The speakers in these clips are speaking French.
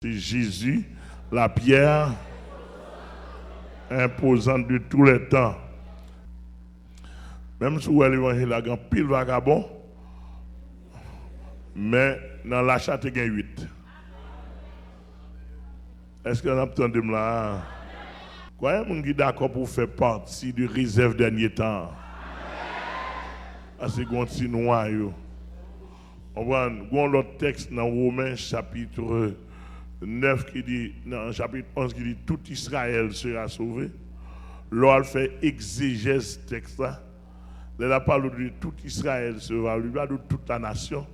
C'est Jésus, la pierre imposante de tous les temps. Même si vous avez l'évangile, il y a pile vagabond, mais dans l'achat, il y a 8. Est-ce que vous entendez là? Quoi, vous êtes d'accord pour faire partie du réserve dernier temps? C'est un petit noyau. On voit l'autre texte dans Romains chapitre 9 qui dit, dans chapitre 11 qui dit tout Israël sera sauvé. Là, elle fait exégèse texte là. Elle parle de tout Israël sera sauvé, pas de toute la nation.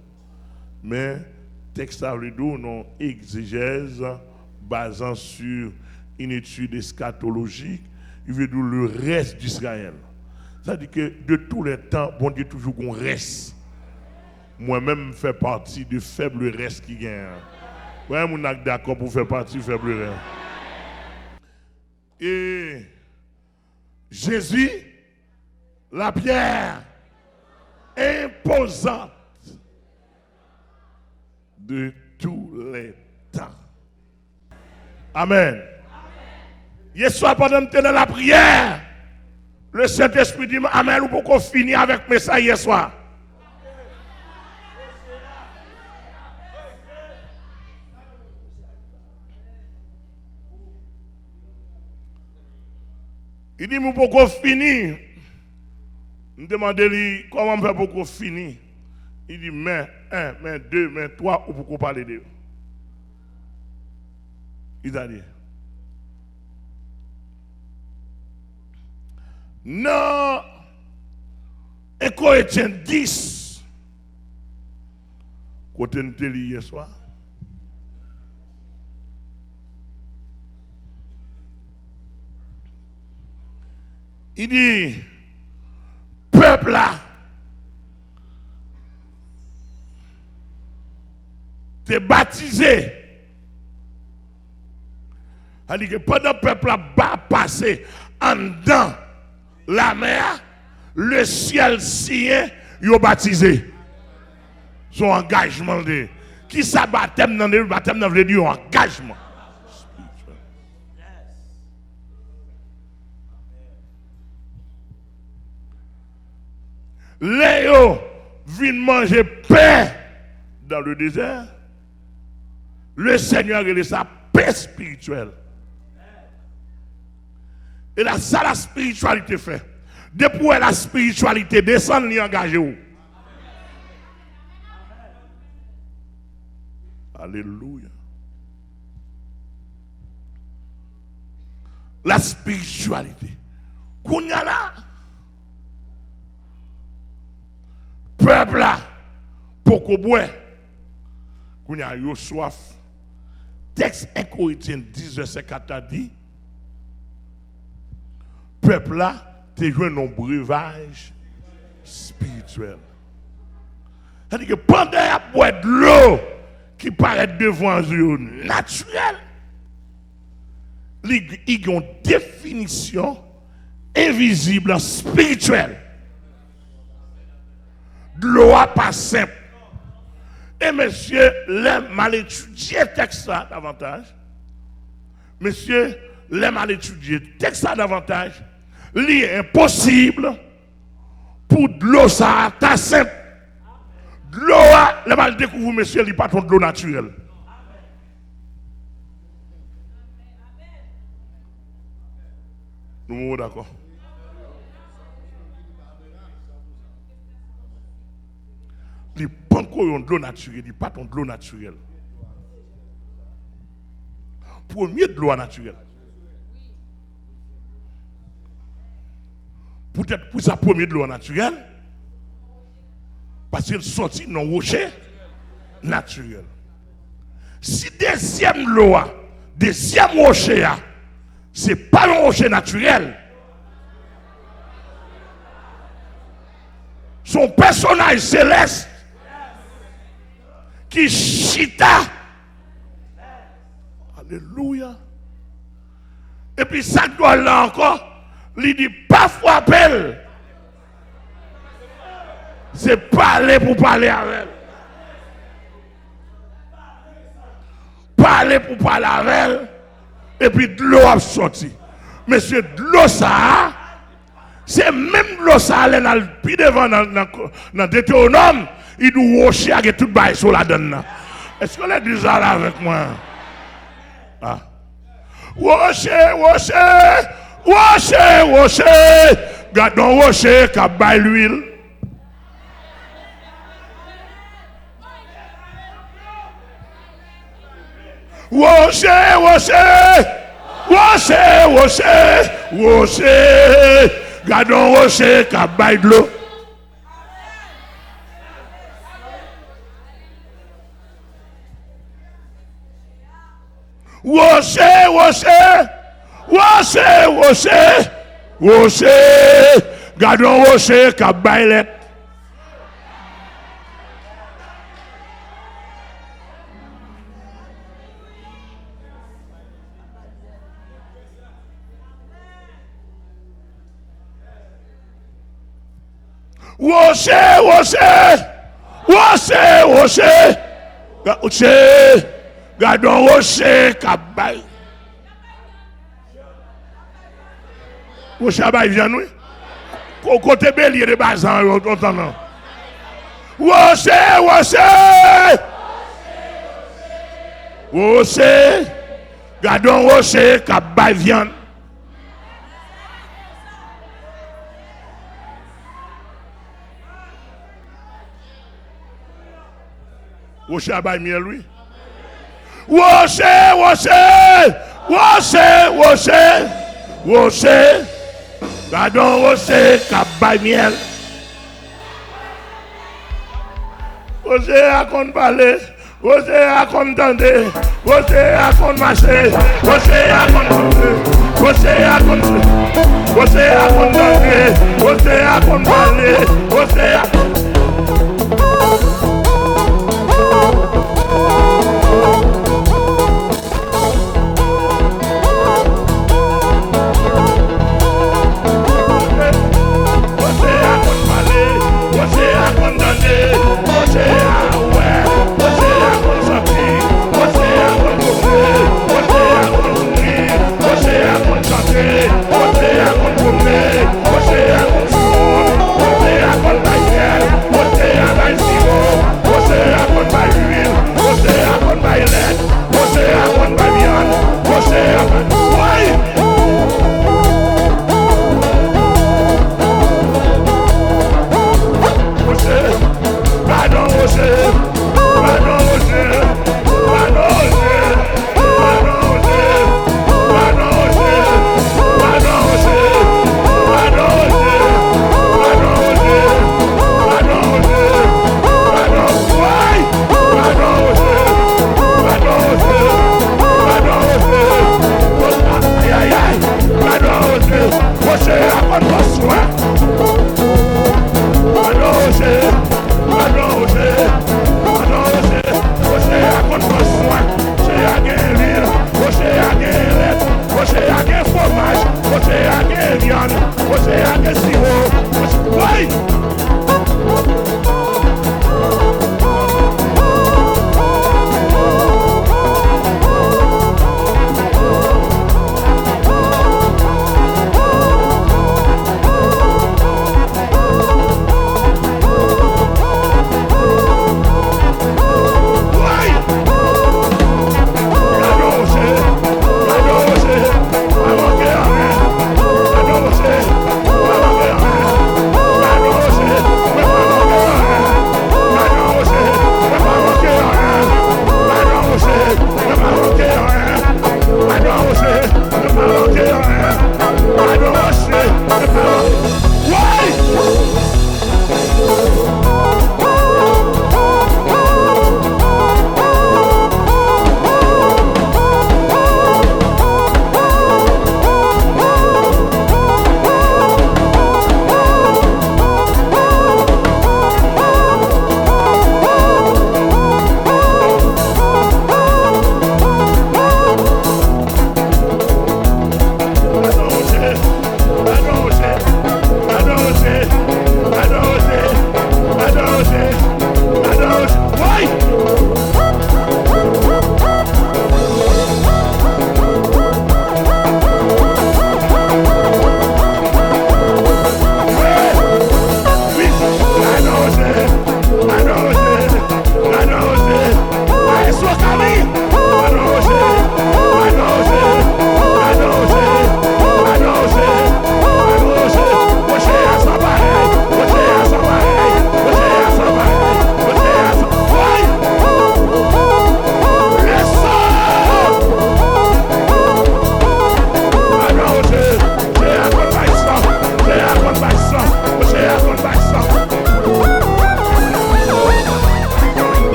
Mais texte là veut dire non exégèse basant sur une étude eschatologique, il veut dire le reste d'Israël. Ça dit que de tous les temps, bon Dieu toujours qu'on reste. Moi-même fais partie du faible reste qui gagne. Ouais, mon acte d'accord pour faire partie du faible reste. Et Jésus, la pierre imposante de tous les temps. Amen. Hier soir, pendant que dans la prière, le Saint-Esprit dit Amen, ou pourquoi finir avec mes ça hier soir. Il dit, pourquoi finir? Je me demande comment on fait pour finir. Il dit, mais 1, mais 2, mais 3, ou pourquoi parler de eux? Il a dit, non, et Corinthiens 10, côté nous te hier soir. Il dit, peuple là, t'es baptisé. Il dit que pendant que le peuple a passé en dedans la mer, le ciel sien, il a baptisé. Son engagement de. Qui ça baptême dans le baptême dans le dire engagement. Léo vient manger pain dans le désert. Le Seigneur a sa paix spirituelle. Et là, ça la spiritualité fait. Depuis la spiritualité descend, il engage où? Alléluia. La spiritualité. Kounya là. Peuple là, pour qu'on boit, qu'on a eu soif. Texte 1 Corinthiens 10, verset 4 a dit, peuple là, tu joué un breuvage spirituel. C'est-à-dire que pendant qu'il boit de l'eau qui paraît devant eux naturel, il y a une définition invisible, spirituelle. De l'eau pas simple. Et monsieur, l'aime mal étudié texte ça davantage. Monsieur, l'aime mal étudié texte ça davantage. L'est impossible pour de l'eau ça ta simple. De l'eau, le mal découvre monsieur, il pas de l'eau naturelle. Nous sommes d'accord. Il n'y a pas encore de l'eau naturelle, il n'y a pas de l'eau naturelle. Premier de l'eau naturelle. Peut-être pour ça, premier de l'eau naturelle, parce qu'il sortit dans le rocher naturel. Si deuxième l'eau, deuxième rocher, ce n'est pas le rocher naturel. Son personnage céleste qui chita. Alléluia. Et puis ça doit là encore, il dit pas frapper. C'est parler pour parler avec elle. parler pour parler avec elle, et puis de l'eau a sorti. Monsieur, de l'eau ça, c'est même de l'eau ça, elle est plus devant dans Deutéronome, il doit rocher avec tout le bail sur la donne. Est-ce qu'on est déjà là avec moi? Ah. Rocher, rocher, rocher, rocher. Gardons rocher qui a bail l'huile. Rocher, rocher, rocher, rocher, rocher. Gardons rocher qui a bail de l'eau. Rocher, rocher, rocher, rocher, rocher. Gardons rocher qui a bail l'eau. Rocher, rocher, rocher, rocher, rocher, gardons rocher, cabay. Rocher, cabay, viens nous. Côté bélier de bazan, on rocher, rocher, rocher, gardons rocher, cabay, viens. Rocher à miel, lui. Rocher, rocher, rocher, rocher, rocher. Gardons rocher, cabay miel. Rocher à qu'on parler, rocher à qu'on tendre, rocher à qu'on marcher, rocher à qu'on tendre, rocher à qu'on tendre, rocher à qu'on parler, rocher à yeah.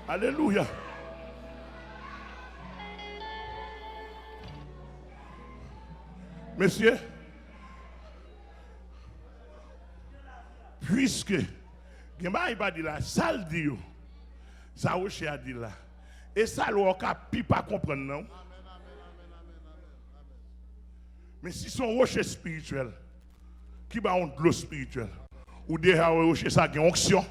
Alléluia. Monsieur, puisque, il va dire là, ça le dit, ça rocher a dit là, et ça l'on ne pas comprendre, non? Mais si son rocher spirituel, qui va de l'eau spirituelle, ou déjà rocher ça, qui a une onction.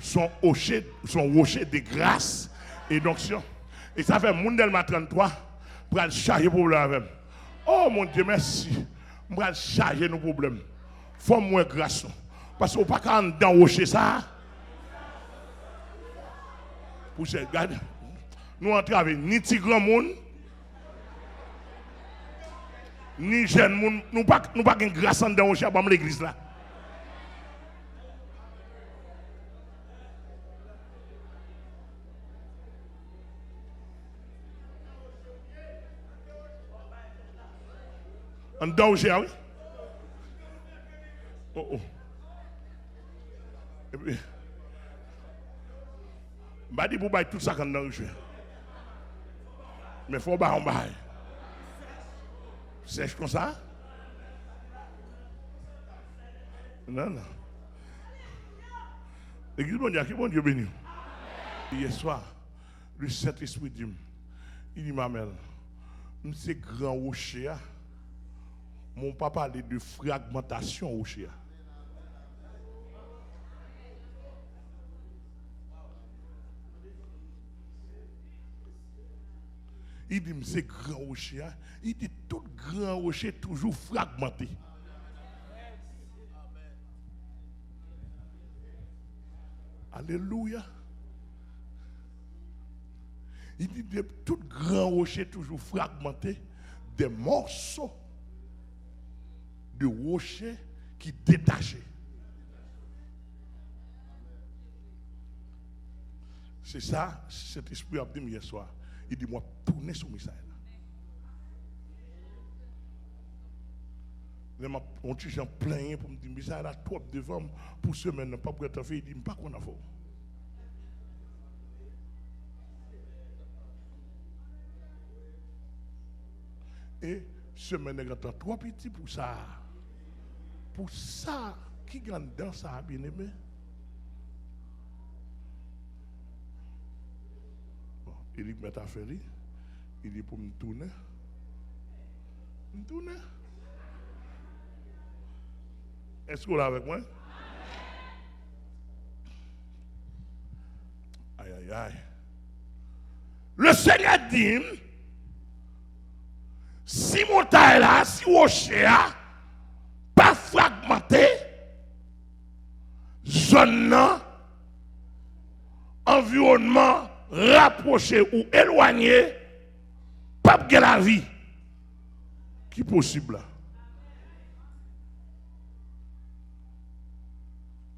Son rocher de grâce et d'onction. Et ça fait Mondelma 33 pour aller charger pour problème. Oh mon Dieu, merci. Pour aller charger nos problèmes. Faut moins grâce. Parce qu'on ne peut pas dans rocher ça. Pour se garder. Nous entrons avec ni petit grand monde, ni jeune monde. Nous pas une grâce dans rocher à l'église là. En danger, oui. Oh oh. Et puis, je dis pour tout ça en danger. Mais il faut pas en bail. C'est comme ça? Non, non. L'église mondiale, qui bon Dieu béni. Hier soir, le Saint-Esprit dit, il dit, Mamel, c'est grand rocher. Mon papa parle de fragmentation au chien. Il dit, c'est grand rocher. Il dit, tout grand rocher toujours fragmenté. Alléluia. Il dit, tout grand rocher toujours fragmenté, des morceaux de rocher qui détachaient. C'est ça, cet esprit a dit hier soir. Il dit, moi, tournez sur Misaël. On dit, j'en plein pour me dire, Misaël a trop devant pour semaine, pas pour être fait. Il dit, pas qu'on a fait. Et semaine, il a trop petit pour ça. Pour ça, qui gagne dans ça, bien aimé? Bon, il dit, mais t'as fait, il dit, pour me tourner. Me tourner. Est-ce que vous êtes avec moi? Aïe, aïe, aïe. Le Seigneur dit, si mon taille là, si rocher là, pas fragmenté, zone là, environnement rapproché ou éloigné, pas de la vie qui est possible là.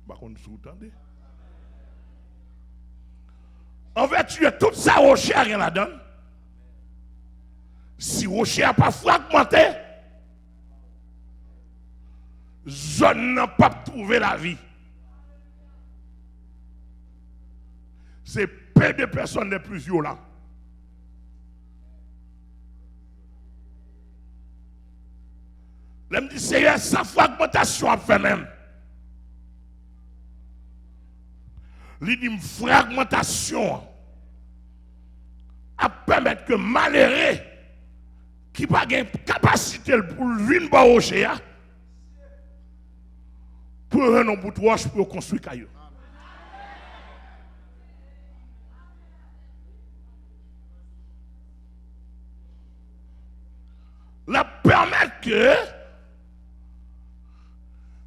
Par contre, vous entendez? En vertu de tout ça, rocher rien la donne. Si rocher n'a pas fragmenté, zone n'a pas trouvé la vie. C'est peu de personnes les plus violentes. Là, me dit, c'est sa fragmentation à fait même. Il dit, fragmentation à permettre que malheureux qui n'a pas de capacité pour venir par rocher, pour un bout de roche pour construire caillou. La permettre que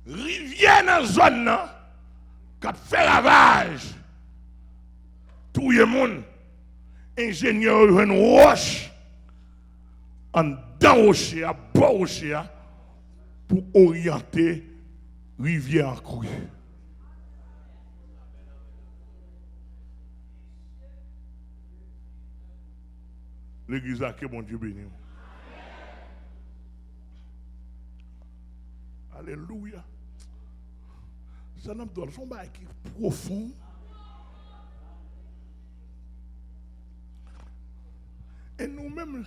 rivière dans la zone qui fait ravage tout le monde ingénieur une roche en dans rocher à bas rocher pour orienter rivière en crue. L'église a que mon Dieu béni. Alléluia. Ça n'a pas son bail qui est profond. Et nous-mêmes,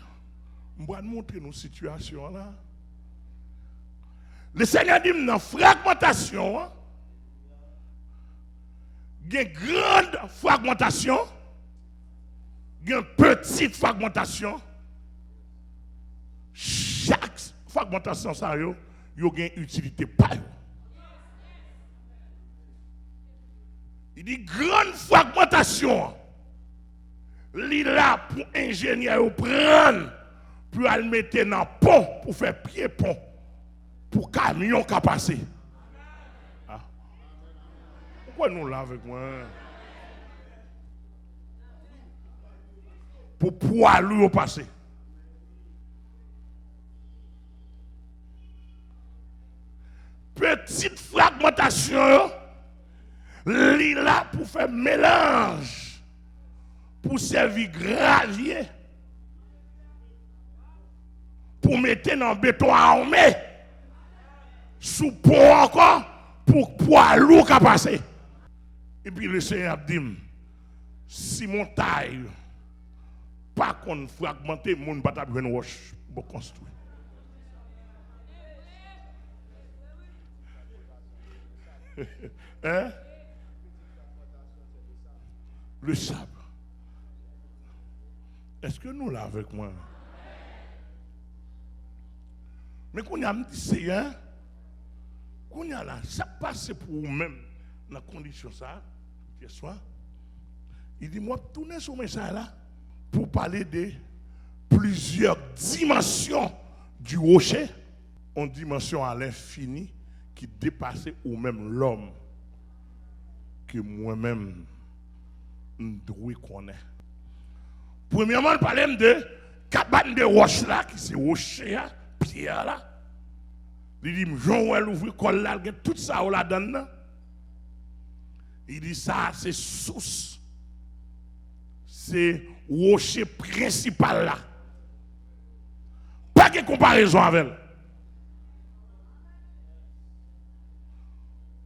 on va montrer nos situations là. Le Seigneur dit dans la fragmentation, il y a une grande fragmentation, il y a une petite fragmentation. Chaque fragmentation, ça a une utilité. Il dit grande fragmentation. Il est là pour ingénieur prendre, pour le mettre dans le pont, pour faire pied pont, pour camion qui passer. Ah. Pourquoi nous là avec moi? Pour pouvoir lui passer. Petite fragmentation, il est là pour faire mélange, pour servir gravier, pour mettre dans le béton armé, sous pont encore, pour poids lourd qui passer. Et puis le Seigneur dit, si mon taille, pas qu'on fragmenté, mon pas besoin de roche pour construire. Hein? Le sable. Est-ce que nous là avec moi? Mais qu'on a dit c'est hein? Qu'on a là, ça passe pour vous-même dans la condition ça, ce soir. Il dit moi tourner sur mes ça là pour parler de plusieurs dimensions du rocher, une dimension à l'infini qui dépassait ou même l'homme que moi-même je dois connaître. Premièrement, on parle de cabane de roche là, qui c'est rocher, pierre là. Il dit, Jean-Ouel ouvre col là, tout ça là dedans. Il dit, ça c'est source. C'est rocher principal là. Pas de comparaison avec elle.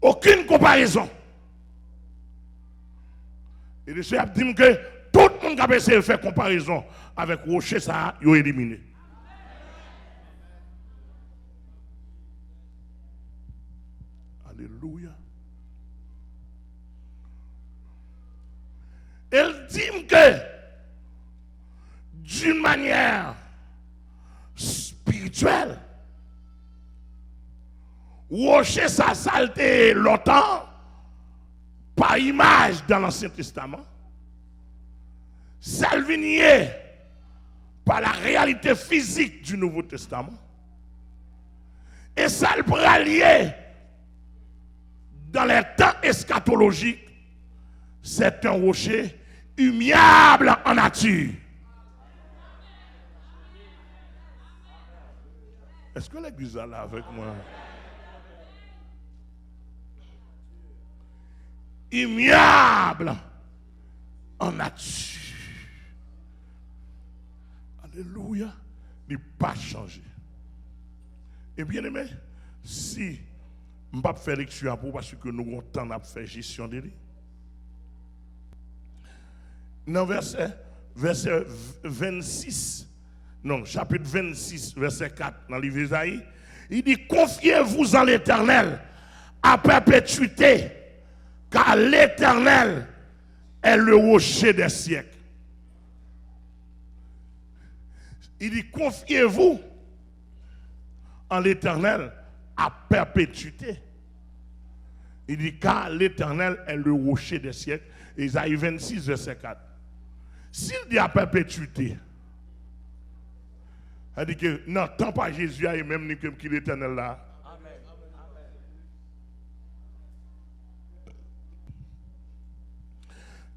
Aucune comparaison. Et le Seigneur dit que tout le monde qui a essayé de faire comparaison avec rocher, ça, il est éliminé. Alléluia. Elle dit que d'une manière spirituelle, rocher ça saleté longtemps par image dans l'Ancien Testament. Salvinier par la réalité physique du Nouveau Testament. Et ça le bralier dans les temps eschatologiques, c'est un rocher humiliable en nature. Est-ce que l'église est là avec moi? Immuable en nature. Alléluia. Il n'a pas changé. Et bien aimé, si je ne vais pas faire lecture pour parce que nous avons le temps de faire gestion de lui. Dans verset 26, non, chapitre 26, verset 4, dans le livre d'Ésaïe, il dit, confiez-vous en l'Éternel à perpétuité, car l'Éternel est le rocher des siècles. Il dit, confiez-vous en l'Éternel à perpétuité. Il dit, car l'Éternel est le rocher des siècles. Ésaïe 26, verset 4. S'il dit à perpétuité, il dit que non, tant pas Jésus et même ni que l'Éternel là. Amen.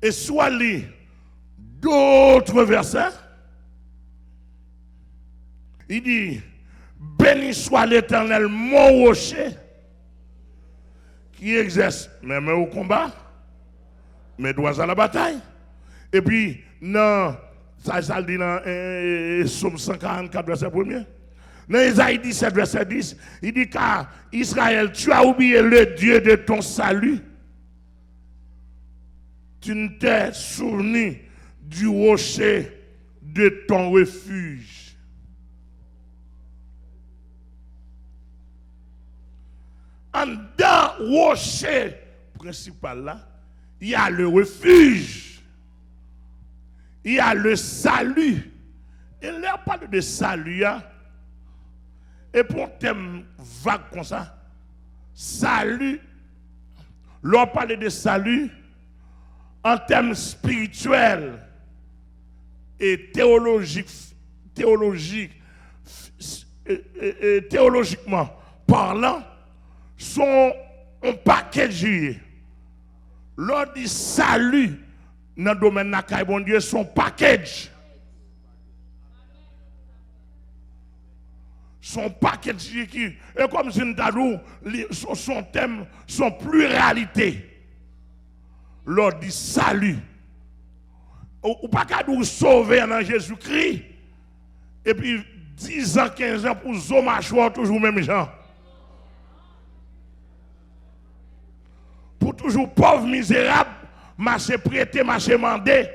Et soit lit d'autres versets, il dit, béni soit l'Éternel, mon rocher, qui exerce mes mains au combat, mes doigts à la bataille. Et puis, non, ça dit dans Psaume 144, verset 1er, Dans Isaïe 17, verset 10, il dit car Israël, tu as oublié le Dieu de ton salut. Tu ne t'es souvenu du rocher de ton refuge. En dans le rocher principal là, il y a le refuge. Il y a le salut. Et là, on parle de salut. Et pour un thème vague comme ça, salut, l'on parle de salut en termes spirituels et théologiquement parlant, sont un paquet de juillet. L'on dit salut dans le domaine de la bon Dieu, son package. Son package qui est comme si nous avons son thème, son pluralité. L'on dit salut. Ou pas qu'à nous sauver en Jésus-Christ. Et puis 10 ans, 15 ans pour Zomachoir, toujours même gens. Pour toujours pauvre, misérable, marcher prêté, marcher mandé.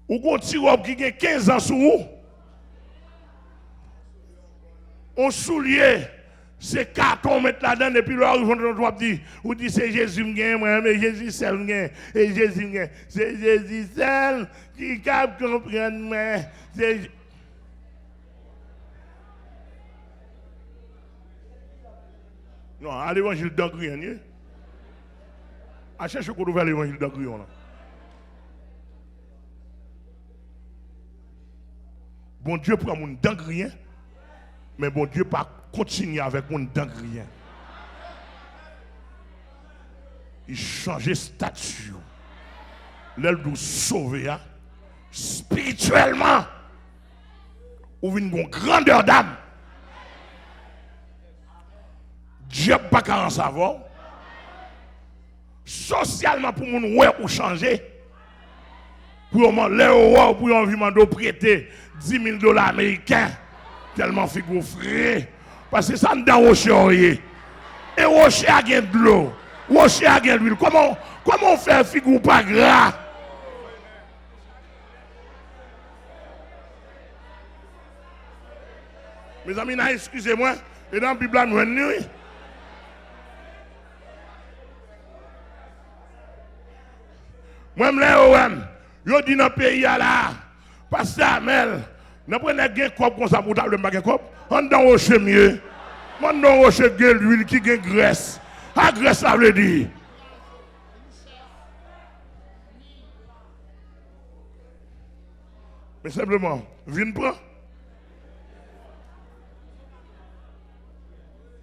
Ou qu'on tire qui a 15 ans sous vous. On soulier, c'est carton mettre là-dedans, et puis là, on dit c'est Jésus moi, mais Jésus seul et Jésus c'est Jésus seul qui capte comprendre, mais c'est. Non, à l'évangile d'Angrian, à chercher qu'on ouvre l'évangile d'Angrian. Bon Dieu prend mon d'Angrian, mais bon Dieu pas continuer avec mon d'Angrian. Il change statut. L'aile nous sauver spirituellement. Ou une grandeur d'âme. Dieu n'a pas qu'à en savoir. Socialement, pour mon ouais ou changer. Pour les rois, pour envie de prêter $10,000 américains. Tellement figure frais. Parce que ça n'est pas rocher. Et rocher a gagné de l'eau. Rocher a gagné de l'huile. Comment on fait figure pas gras? Mes amis, excusez-moi. Et dans la Bible, nous nuit. Moi-même, je dis dans le pays là, Pasteur Amel, nous prenons un cop comme ça pour le baguette cop, on dans le rocher mieux. On dans le rocher de l'huile qui a graisse. La graisse, ça veut dire. Mais simplement, viens prendre.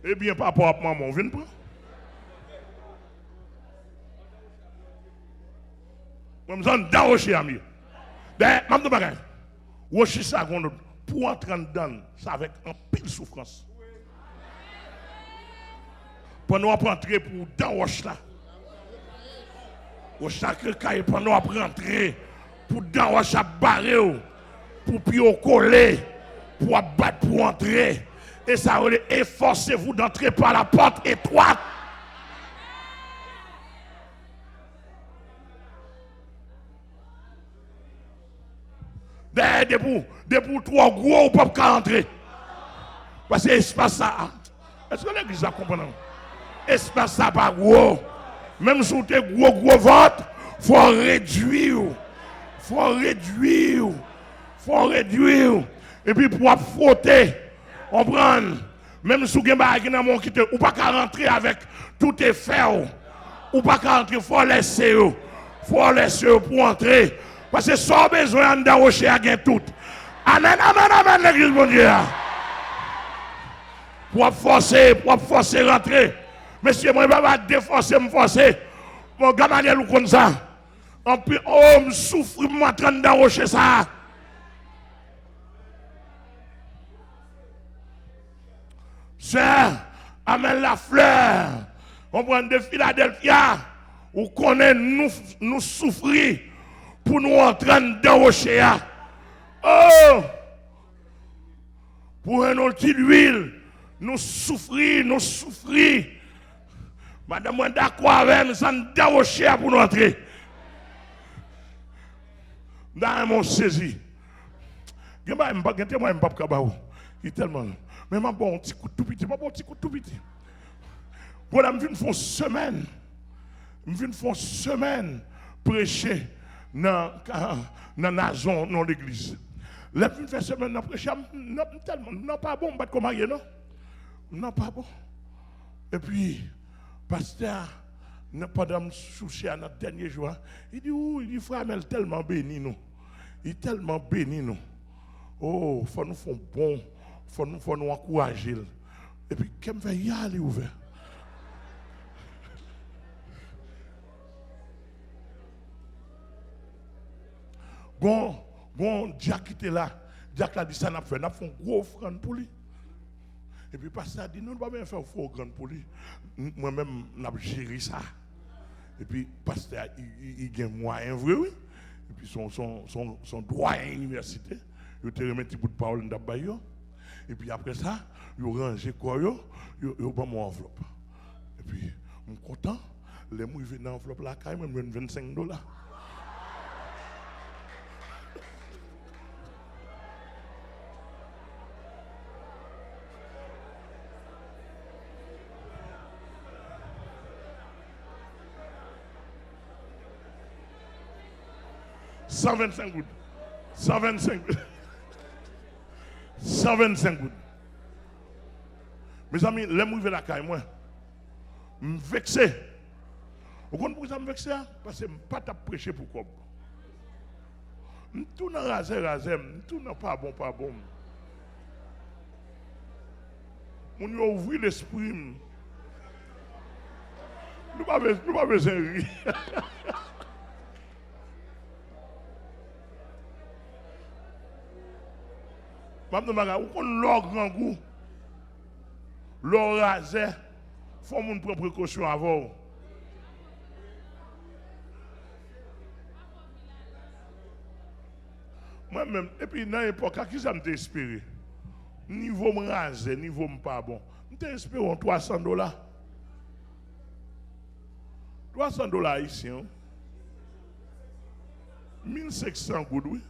Eh bien, papa, maman, viens prendre. Moi, je suis dans le rocher, ami. D'ailleurs, je ne sais pas. Rocher, ça, pour entrer dedans, ça avec un pile souffrance. Pour nous rentrer pour dans le rocher là. Rocher, pour nous rentrer pour dans le rocher barré, pour puis coller, pour abattre, pour entrer. Et ça veut dire, efforcez-vous d'entrer par la porte étroite. Depuis trois gros, on ne peut pas rentrer. Parce que l'espace ça. Est-ce que l'église a compris? L'espace ça pas gros. Même si tu es gros vote, il faut réduire. Et puis pour frotter, on prend. Même si tu as un mon qui te. Ou pas qu'à rentrer avec tout tes fers. Ou pas qu'à rentrer, il faut laisser pour entrer. Parce que sans besoin de rocher à gain tout. Amen, l'église mon Dieu. Pour forcer rentrer. Monsieur, moi, je ne vais pas déforcer, me forcer. Mon Gamaliel ou comme ça. On peut, me souffre, je suis en train de rocher ça. Sœur, amène la fleur. On prend de Philadelphia. Où connaît nous souffrir. Pour nous entrer dans le rocher. Oh! Pour un outil d'huile, nous souffrir. Madame, moi d'accord avec nous, ça nous dérocher pour nous entrer. Dans mon saisi. Je ne sais pas il est tellement. Mais je bon un petit coup tout petit. Voilà, je viens faire une semaine prêcher dans la zone, dans l'église. Je viens faire une semaine prêcher, non pas bon, pas comme non. Non pas bon. Et puis, pasteur, pendant me soucier à notre dernier jour, il dit, il frère, mais tellement béni nous. Il est tellement béni nous. Oh, il faut nous faire bon, il faut nous encourager. Et puis, qu'est-ce que y aller ouvert? Bon, Jack qui était là, Jack a dit ça, n'a fait un gros offrande pour lui. Et puis, pasteur a dit, non, on ne va pas bien faire une offrande pour lui. Moi-même, j'ai géré ça. Et puis, pasteur, il gagne moyen vrai, oui. Et puis, son droit à l'université. Il a remis un petit bout de parole dans le. Et puis après ça, il a rangé quoi, il a pris mon enveloppe. Et puis, je suis content. Les mouilles viennent dans l'enveloppe là, quand même, $25. $125. 125 gouttes. Mes amis, les mouilles la caille, moi, je suis vexé. Vous comprenez pourquoi je suis vexé? Parce que je ne suis pas prêcher pour quoi. Je suis tout dans rasé, je suis tout dans pas bon. Je suis ouvrir l'esprit. Nous ne pas besoin de rire. Maintenant, vous connaissez l'or grand goût, l'or rasé, il faut que prendre précaution avant. Moi-même, et puis dans l'époque, à qui ça m'a inspiré? Niveau me rasé, niveau me pas bon. Je inspiré $300. $300 ici. 1500 gouttes, oui.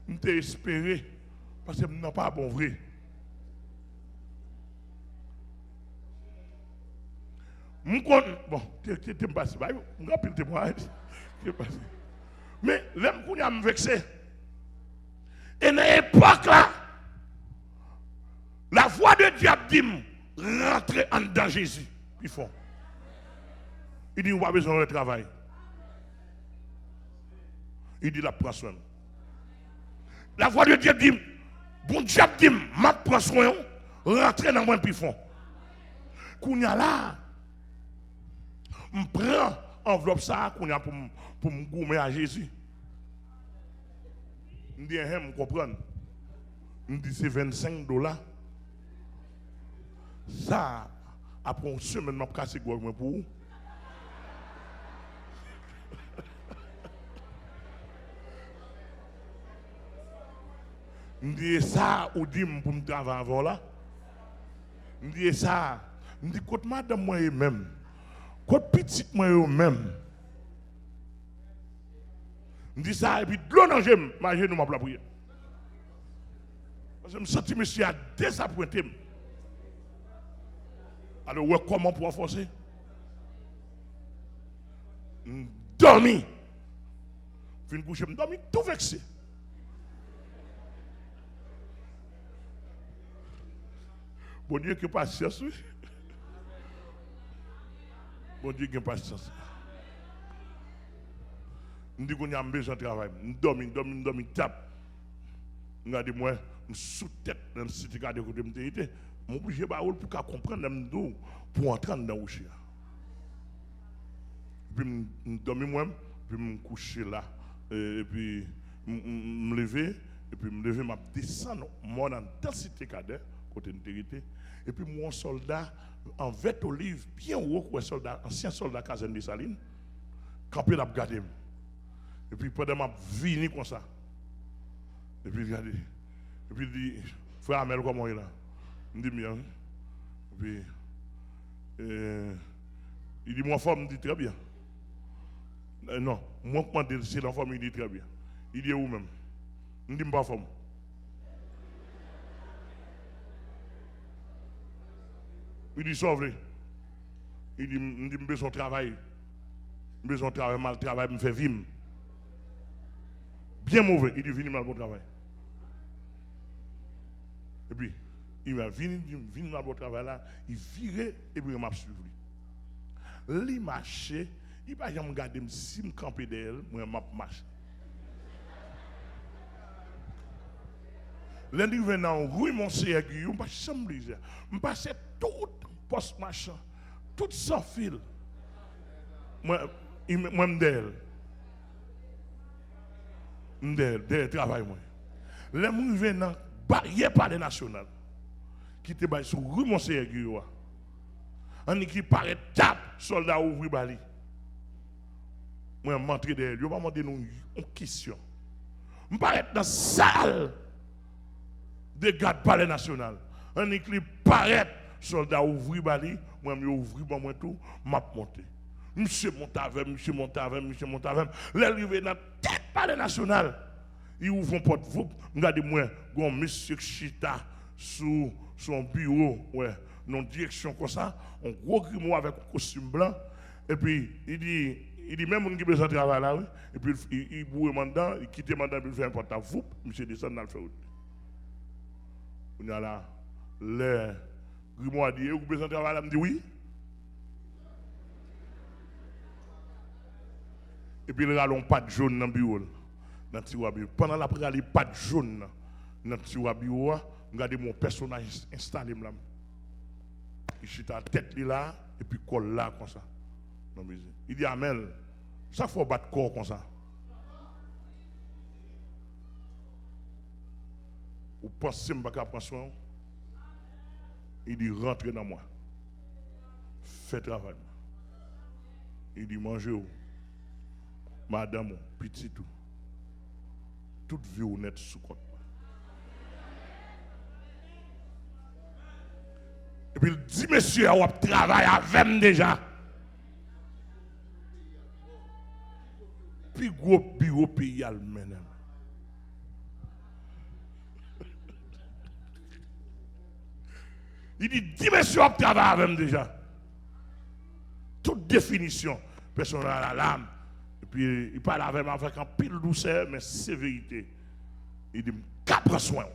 Je espéré. Parce que je n'ai pas bon vrai. Bon, tu es passé, je ne sais pas. Mais l'homme qu'on a me vexé. Et dans l'époque là, la voix de diable dit rentrer en dedans Jésus. Ils font. Il dit on n'a pas besoin de travail. Il dit la prends soin. La voix de Dieu dit bon diable dit m'a prends soin, rentrer dans mon pifon. Kounya là, je prends enveloppe ça kounya pour me goumer à Jésus. Je dis je comprends. Je dis c'est $25. Ça après une semaine m'a cassé gorge pour vous. Je dis ça ou dit pour me travailler avant là. Je dis ça. Je dis côté madame moi même. Côté petite moi même. Je dis ça et puis de l'eau dans j'aime, ma genou m'a prière. Parce que je me sens monsieur a désappointé. Alors ouais, comment pour forcer? Je dormi. Je viens coucher, je dormi tout vexé. Bon Dieu qui patience, oui. Bon Dieu qui patience. Je dis qu'on a besoin de travail. Je dormi, tape. Je dis moi, je suis sous tête dans le site de côté de l'été. Je suis obligé de comprendre pour entrer dans le chien. Puis je dormi moi, puis je me coucher là. Et puis je me lever, et puis je me descendre moi dans la cité cadet, côté de l'été. Et puis mon soldat en vêt olive, bien haut, ancien soldat caserne de Saline, campé la garder. Et puis pendant ma vie comme ça. Et puis regardez. Et puis il dit, frère Amel, comment il est là? Il dit bien. Puis, il dit, moi, forme, il dit très bien. Non, moi, c'est la forme, il dit très bien. Il dit où même? Il dit pas forme. Il dit sauve. Il dit, besoin de travail. Besoin de travail, mal travail, me fait vivre. Bien mauvais. Il dit, vini mal bon travail. Et puis, il va venir mal bon travail là, il vire et puis il m'a suivi. Il marche, il va jamais regarder si je campe derrière, moi je marche. Lundi venant, rue mon Seigneur, je passe je passe tout poste machin, tout sans fil. Moi m'del. M'del travail moi. Lundi venant, barrière par les nationales qui te baille sur rue mon Seigneur. On qui paraît tap soldat ouvri bali. Moi m'entrer derrière, je pas demander une question. Je paraît dans salle de garde palais national. On qui paraît soldat ouvri bali, moi ouvri bon moi tout, m'a monté. Monsieur Montavem. L'arrivé dans tête palais national. Ils ouvrent une porte, regardez-moi, un monsieur Chita sous son bureau, ouais, dans direction comme ça, un gros grimoire avec un costume blanc, et puis il dit même on qui besoin de travail là, oui, et puis il boue mandat, il quitte mandat, il fait un porte à vous, monsieur descend dans le feu. On a là, le grimoire dit, vous besoin de travail là, me dit oui. Et puis il râle pas de jaune dans le bureau. Pendant la prière, il n'y a pas de jaune dans le bureau. Regardez mon personnage installé là. Il chute la tête là et puis colle là comme ça. Il dit Amel, ça faut battre corps comme ça. Vous pensez que je ne vais pas prendre soin? Il dit rentrez dans moi. Faites travail. Il dit mangez-vous. Madame, petit tout. Toute vie honnête sous côte. Et puis il dit, monsieur, on travaille avec moi déjà. Puis gros bureau pays allemand. Il dit, dis monsieur, on travaille avec moi déjà. Toute définition, personne à la lame. Et puis il parle avec moi avec un pile douceur, mais sévérité. Il dit, qu'à soin.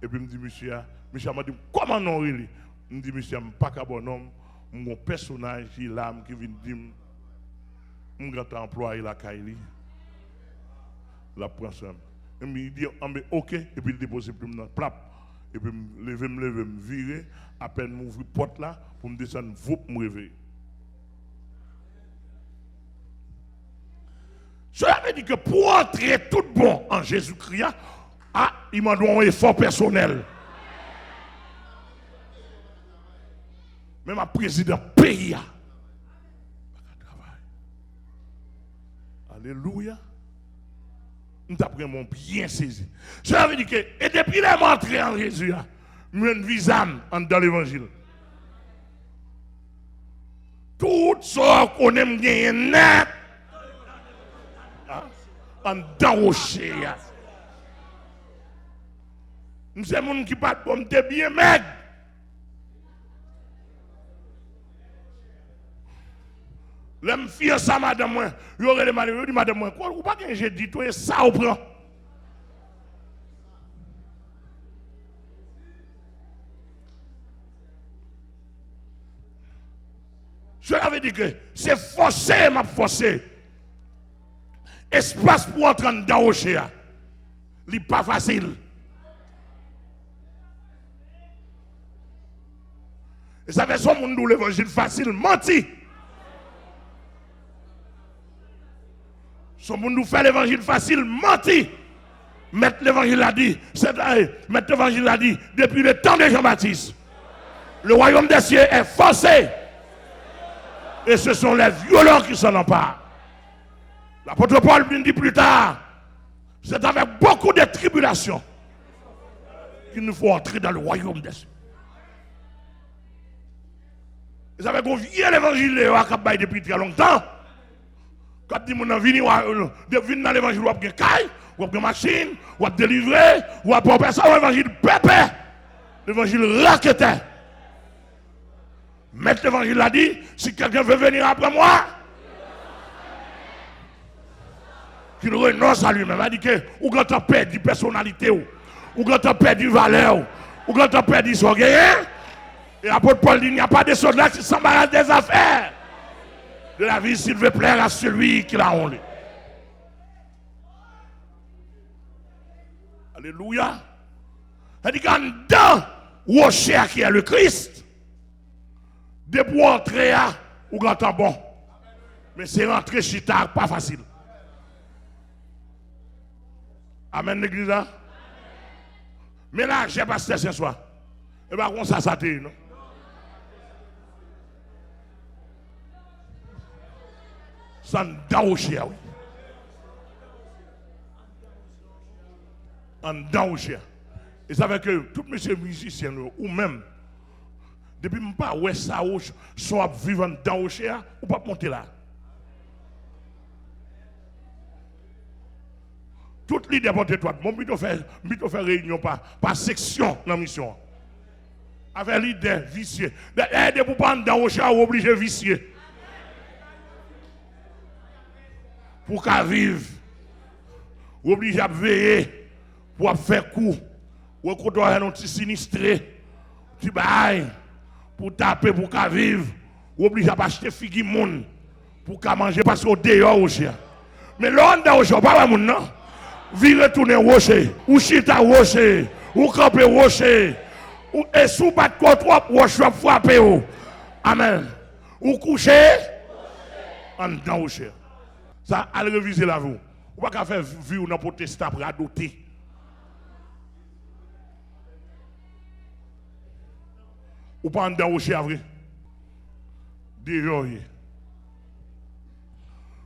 Et puis il me dit, monsieur m'a dit, comment non il me dit, monsieur, je ne suis pas un bon homme, mon personnage, il a qui vient dire, mon grand employé, la Kaili, la prend soin. Il dit, ok, et puis il dépose plus dans le plat. Et puis me lever, me virer, à peine m'ouvrir la porte là, pour me descendre, vous me réveiller. Cela veut dire que pour entrer tout bon en Jésus-Christ, il m'a donné un effort personnel. Même un président pays. Alléluia. Nous avons bien saisi. Cela veut dire que, et depuis la entrée en Jésus, nous avons une visam dans l'évangile. Tout ce qu'on aime gagner net, en dans le rocher. Nous sommes des gens qui parlent pour me bien maigre. L'homme fille ça, madame, moi, il aurait demandé, il dit, madame, moi, quoi, ou pas que j'ai dit, toi, ça, au prend. Cela veut dire que c'est forcé, m'a forcé. Espace pour entrer dans le rocher, il n'est pas facile. Et ça fait son monde où l'évangile facile, menti. Son monde nous fait l'évangile facile, menti. Mettre l'évangile a dit, mettre l'évangile a dit, depuis le temps de Jean-Baptiste, le royaume des cieux est forcé. Et ce sont les violents qui s'en emparent. L'apôtre Paul dit plus tard, C'est avec beaucoup de tribulations qu'il nous faut entrer dans le royaume des cieux. Vous avez confié l'évangile depuis très longtemps. Quand on a venu dans l'évangile, on a une caille, on a une machine, on a délivré, on a pas ça, l'évangile pépé. L'évangile raqueté. Maître l'évangile a dit, si quelqu'un veut venir après moi, qu'il renonce à lui-même. Il a dit que ou quand on perd de personnalité, ou quand on perd de valeur, ou quand on perd de son gain. Et l'apôtre Paul dit, il n'y a pas de soldats qui s'embarrassent des affaires de la vie s'il veut plaire à celui qui l'a honte. Alléluia. Il dit qu'en dedans, rocher qui est le Christ, de pour entrer à ou quand bon. Mais c'est rentrer chita pas facile. Amen l'église là. Mais là, j'ai passé ce soir. Et bien, comment ça t'est, non? Ça en au chien, oui. En dedans au chien. Et ça fait que tout monsieur musicien, ou même, depuis que je ne pas ouais ça, soit vivant dans au chien, ou pas monter là. Toute l'idée pour toi, mon but de faire réunion par section dans la mission. Avec l'idée vicieux. Aider pour pas dans au chien, obligé vicieux. Pour qu'à vivre, obligé à veiller, pour faire coup, ou quand on a un petit sinistré, tu bailles, pour taper, pour qu'à vivre, obligé à acheter figue moun, pour qu'à manger parce qu'on dehors au chien. Mais l'on dans au chien, pas moun non. Vi retourner rocher, ou chita rocher, ou camper rocher, ou et sous pas de contre rocher frapper. Amen. Ou coucher, en dedans au chien. Ça, allez réviser la vous. Ou pas qu'à faire vivre dans le protestant pour adopter. Ou pas en dedans au chien, vrai. Déjà,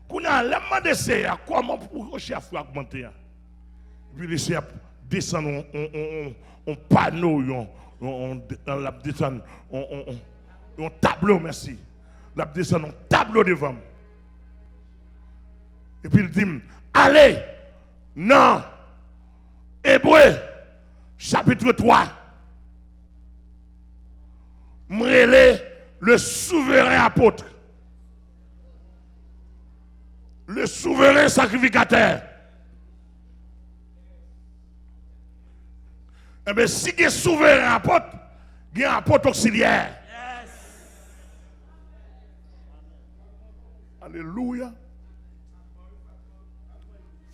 qu'on a l'amant d'essayer, comment pour le chien fragmenter. Puis laisser descendre on panneau, on descend, on tableau, merci. La descend on tableau devant. Et puis il dit, allez, non, Hébreu, chapitre 3, m'rélé le souverain apôtre, le souverain sacrificateur. Eh bien, si il y a souverain apôtre, il y a un apôtre auxiliaire. Yes. Alléluia.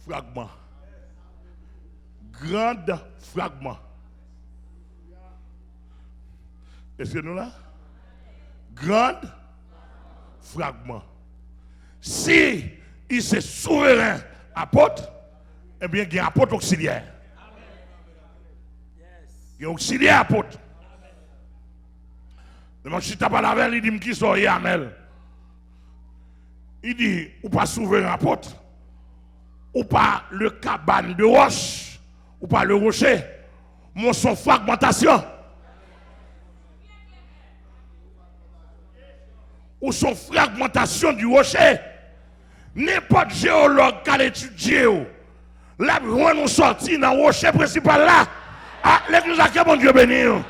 Fragment. Grand fragment. Est-ce que nous là? Grand fragment. Si il est souverain apôtre, eh bien, il y a un apôtre auxiliaire. Il y a auxiliaire apôtre. Mais si tu n'as pas la veille, il dit qui sont Amel. Il dit, ou pas souverain apôtre, ou pas le cabane de roche, ou pas le rocher, mon son fragmentation. Ou son fragmentation du rocher. N'importe géologue qui a étudié, là, on nous sorti dans le rocher principal là. Ah, l'église a que bon Dieu béni.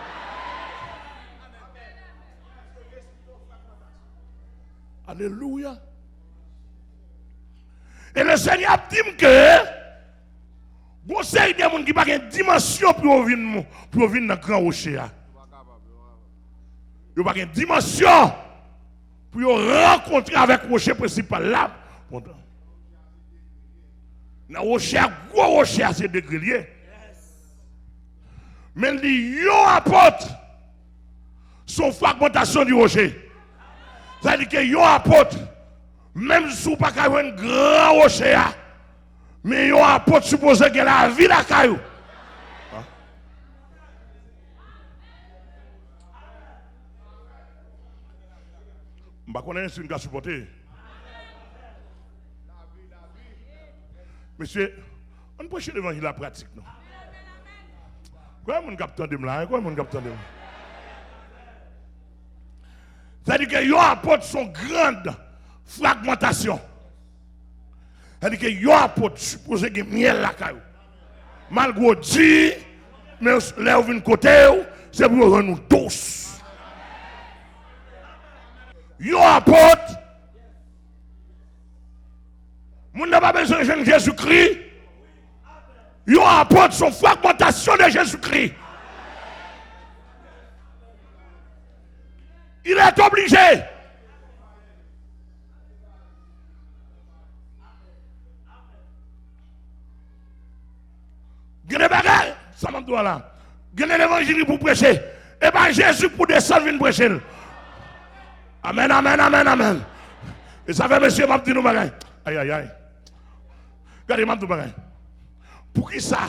Alléluia. Et le Seigneur dit que bon, c'est des gens qui n'ont pas une dimension pour venir dans le grand rocher. Ils n'ont pas une dimension pour rencontrer avec le rocher principal là. Dans le rocher, gros rocher, c'est des greliers. Mais il dit, yon apôtre son fragmentation du rocher. Ça veut dire que yon apôtre, même si vous n'avez pas un grand rocher, mais yon apôtre supposé que la vie la caillou. Je ne connais pas si vous avez supporté. Monsieur, On prêche l'évangile à la pratique, non? Quoi, mon capitaine de là? Quoi, mon capitaine de là? C'est-à-dire que yon apporte son grande fragmentation. C'est-à-dire que yon apporte supposé que miel la caillou. Malgré dit, mais là où vient côté, c'est pour nous rendre tous. Yon apporte, moun n'a pas besoin de Jésus-Christ. Yon apporte son fragmentation de Jésus-Christ. Il est obligé. Gardez bagay, ça m'a dit là. Gardez l'évangile pour prêcher. Et bien Jésus pour descendre venir prêcher. Amen, amen, amen, amen. Et ça fait monsieur m'a dit nous bagay. Aïe aïe aïe. Regardez m'a dit bagay. Pour qui ça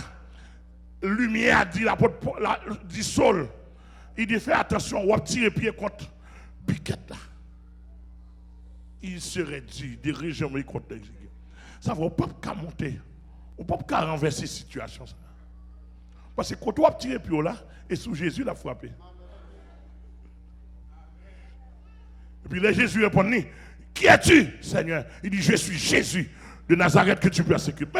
lumière dit dit Saul. Il dit fais attention, ou tirer pied contre piquette là. Il serait dit dirigez-moi contre l'exécutif. Ça va pas monter. On ne peut pas renverser la situation. Parce que quand on a tiré pied là, et sous Jésus l'a frappé. Et puis là, Jésus répond, qui es-tu, Seigneur? Il dit, je suis Jésus de Nazareth que tu persécutes.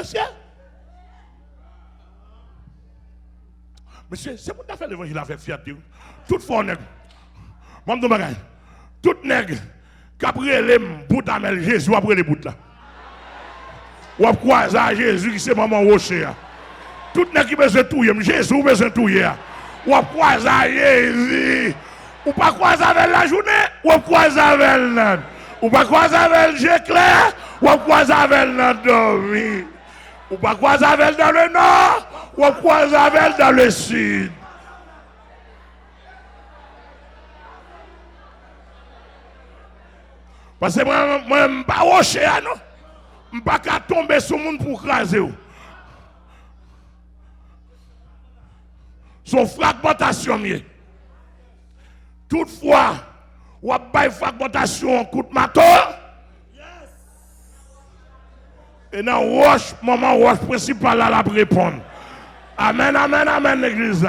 Monsieur, c'est pour faire l'évangile avec fierté. Toutefois, tout nègre, qui a pris les bouts d'amel, Jésus a pris les bouts là. Ou a croisé à Jésus qui c'est maman rocher. Tout nègre qui besoin de tout, Jésus besoin de tout. Ou a croisé à Jésus. Ou pas croiser avec la journée, ou a croisé avec l'âne. Ou pas croiser avec le jet clair, ou a croiser avec l'âne dormi. Ou pas croiser avec dans le nord, ou a croiser avec dans le sud. Parce que moi, je ne suis pas rocher, non? Je ne suis pas tomber sur le monde pour craser. Son fragmentation. Toutefois, ou a une fragmentation coup de matin. Et dans le roche, moment roche principal là, la répondre. Amen, amen, amen, l'église.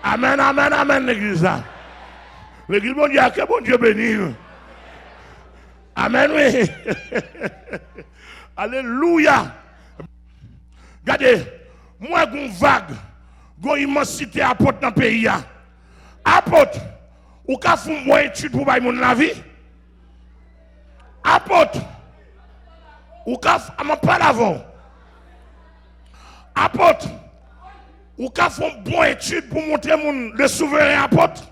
Amen, amen, amen, l'église. L'église, bon Dieu, que bon Dieu béni. Amen, oui. Alléluia. Regardez, moi, j'ai une vague, j'ai une immensité apporte dans le pays. Apporte, ou qu'a fait une étude pour bailler la vie? Apporte, ou qu'a fait, pas l'avant. Apporte, ou qu'a fait une bonne étude pour montrer le souverain apporte.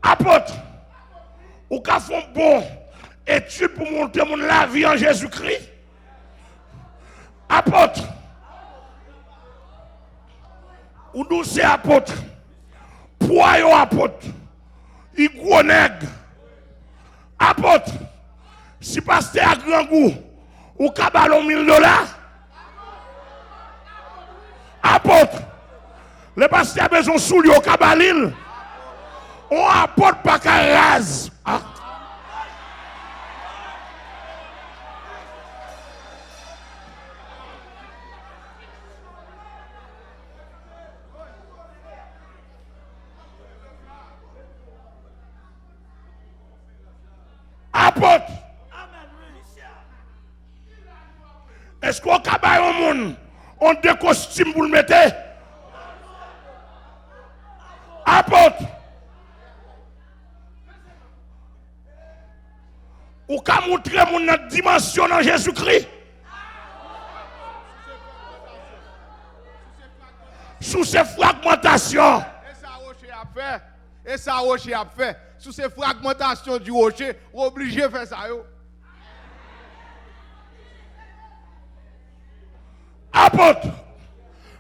Apporte, ou qu'a fait une bonne étude pour montrer la vie en Jésus-Christ. Apôtre. Ou nous c'est apôtre. Poyo apôtre. Il gros nègre. Apôtre. Si pasteur à grand goût, ou kabalon $1000. Apôtre. Le pasteur a besoin de soulier au kabalil. On apporte pas qu'à rase. Apôtre. Est-ce qu'on cabaye au monde? On deux costumes pour le mettre? Apôtre. Ou qu'a montré notre dimension dans Jésus-Christ? Sous ces fragmentations. Et ça rocher a fait. Sous ces fragmentations du rocher, obligé de faire ça. Apôtre,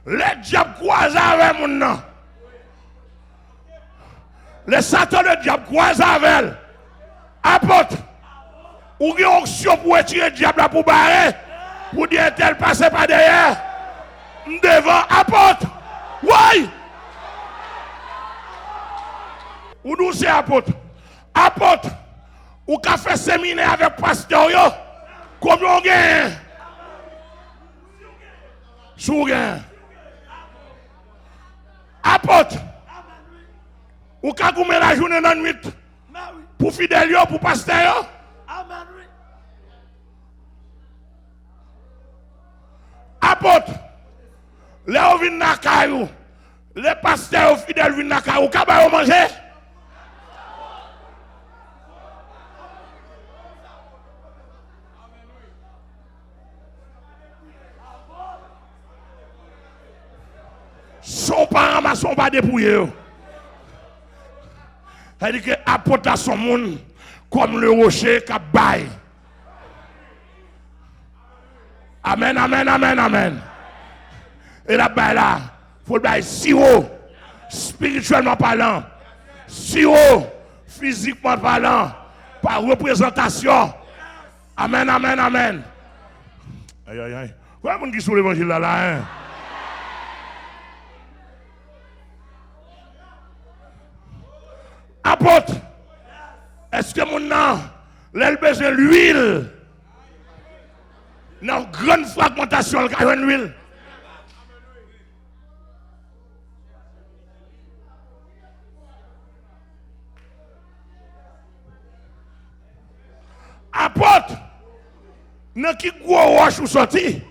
les diables croisent avec mon nom. Les satans, le diable croisent avec elle. Apôtre, ou une onction pour retirer le diable pour barrer, pour dire tel passer par derrière, devant. Apôtre, oui. Ou nous c'est apôtre. Apôtre, ou qu'a fait séminaire avec pasteur, combien on gagne? Sougain. Apôtre. Ou ka goumer la journée dans la nuit. Pour fidèles, pour pasteur. Apôtre. Les vin na kayou. Les pasteurs fidèles viennent na kayou. Ka ba yo manger? Son parent ma son pas dépouillé. C'est-à-dire que apporte à son monde comme le rocher qui baille. Amen, amen, amen, amen. Et la baille là, il faut le bailler si haut, spirituellement parlant, si haut, physiquement parlant, par représentation. Amen, amen, amen. Aïe, aïe, aïe. Quoi, mon qui sur l'évangile là, hein? Apôtre, est-ce que mon nom, l'elle besoin de l'huile? Non, grande fragmentation, il y a l'huile. Apôtre, dans qui gros roche ou sorti?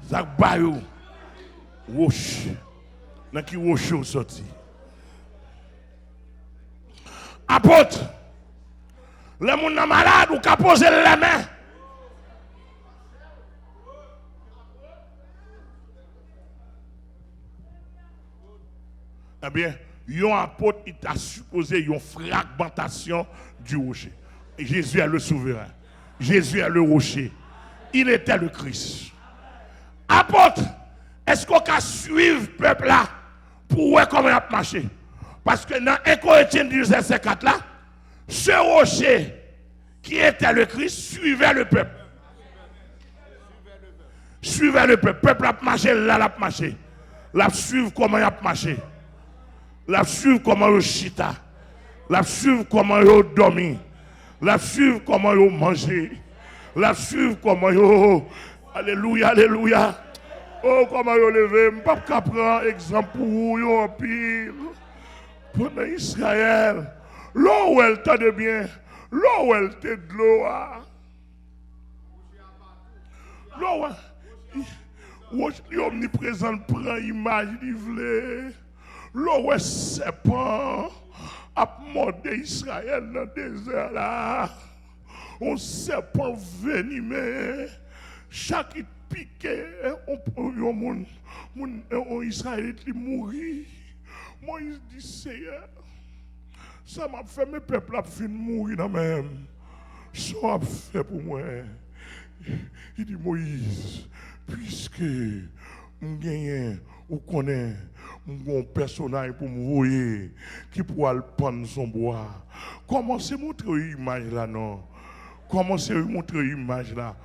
Ça bayou, roche. Dans qui roche ou sorti? Apôtre, le monde malade ou qu'a posé les mains. Eh bien, yon apôtre, il t'a supposé une fragmentation du rocher. Et Jésus est le souverain. Jésus est le rocher. Il était le Christ. Apôtre, est-ce qu'on peut suivre le peuple là pour voir comment il a marché? Parce que dans 1 Corinthiens 10, verset 4 là, ce rocher qui était le Christ suivait le peuple. Suivait le peuple. Le peuple a marché, là, il a marché. La suivre comment il a marché. La suivre comment il chita. La suivre comment il dormi. La suivre comment il mangé. La suivre comment il. Alléluia, alléluia. Oh, comment il levé. Je ne peux pas prendre exemple pour vous, en pile. Pour Israël. L'eau où elle t'a de bien. L'eau où elle t'a de l'eau. L'eau où l'omniprésent prend image d'Ivlé. L'eau où serpent a mordé Israël dans le désert là. Un serpent venimé. Chaque piqué, on Israélite qui mourit. Moïse dit Seigneur, ça m'a fait mes peuples à fin mourir dans même. Ça m'a fait pour moi. Il dit Moïse, puisque je gagne ou connais un personnage pour me voir qui pourra le prendre son bois. Comment c'est montrer l'image là non? Comment c'est montrer l'image là?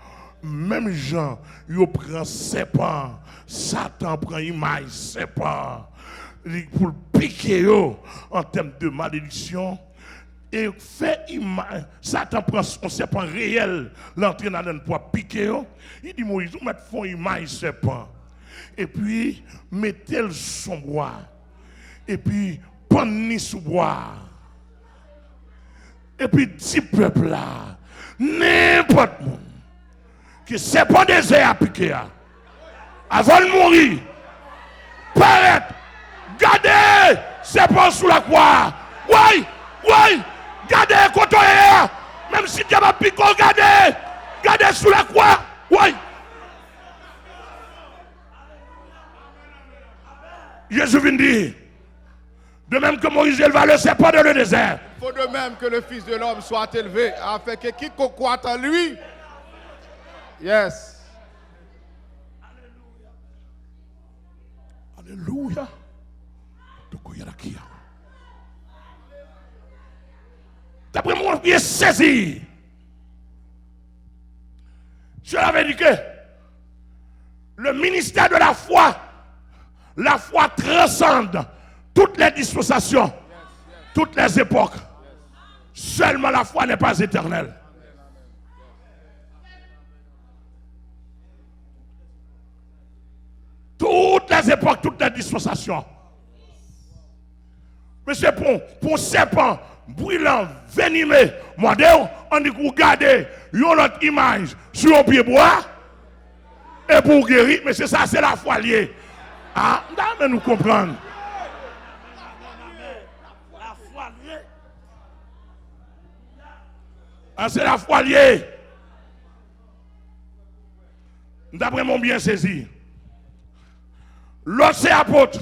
Même Jean, il prend serpent, Satan prend image serpent pour le piquer en termes de malédiction. Et fait image, Satan prend son serpent réel, l'entraîne dans pour piquer. Il dit Moïse, vous mettez font image serpent. Et puis, mettez le son bois. Et puis, prenez sous bois. Et puis, dit peuple là, n'importe monde, que c'est pas désert à piquer. Avant de mourir, paraître, gardez, c'est pas sous la croix. Oui, oui, gardez, côté, même si tu vas piquer, gardez sous la croix. Oui. Jésus vient dire, de même que Moïse éleva le serpent dans le désert. Il faut de même que le Fils de l'homme soit élevé, afin que quiconque croit en lui. Yes. Alléluia. D'après moi, il est saisi. Je l'avais dit que le ministère de la foi transcende toutes les dispensations, toutes les époques. Seulement la foi n'est pas éternelle. les époques, toutes les dispensations. Mais c'est pour un serpent brûlant, venimé, modèle, on dit que vous gardez une autre image sur un pied bois et pour guérir, mais c'est ça, c'est la foi liée. Ah, mais nous comprendre. La foi liée. Ah, c'est la foi liée. D'après mon bien saisi, l'autre c'est apôtre.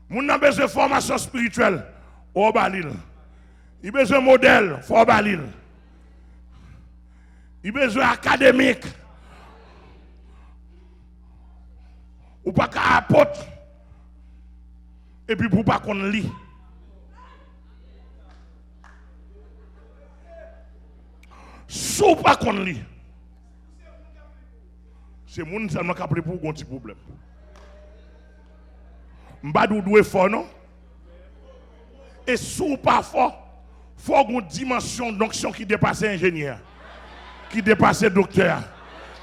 Moun a besoin de formation spirituelle, au balil. Il a besoin de modèle, au balil. Il a besoin académique. Ou pas qu'à apôtre. Et puis pour pas qu'on lit. Sous pas qu'on lit. C'est moun seulement qui a pris pour un petit problème. Mbadou doué fort, non? Et sous pas fort, il faut une dimension d'onction qui dépasse ingénieur, qui dépasse docteur,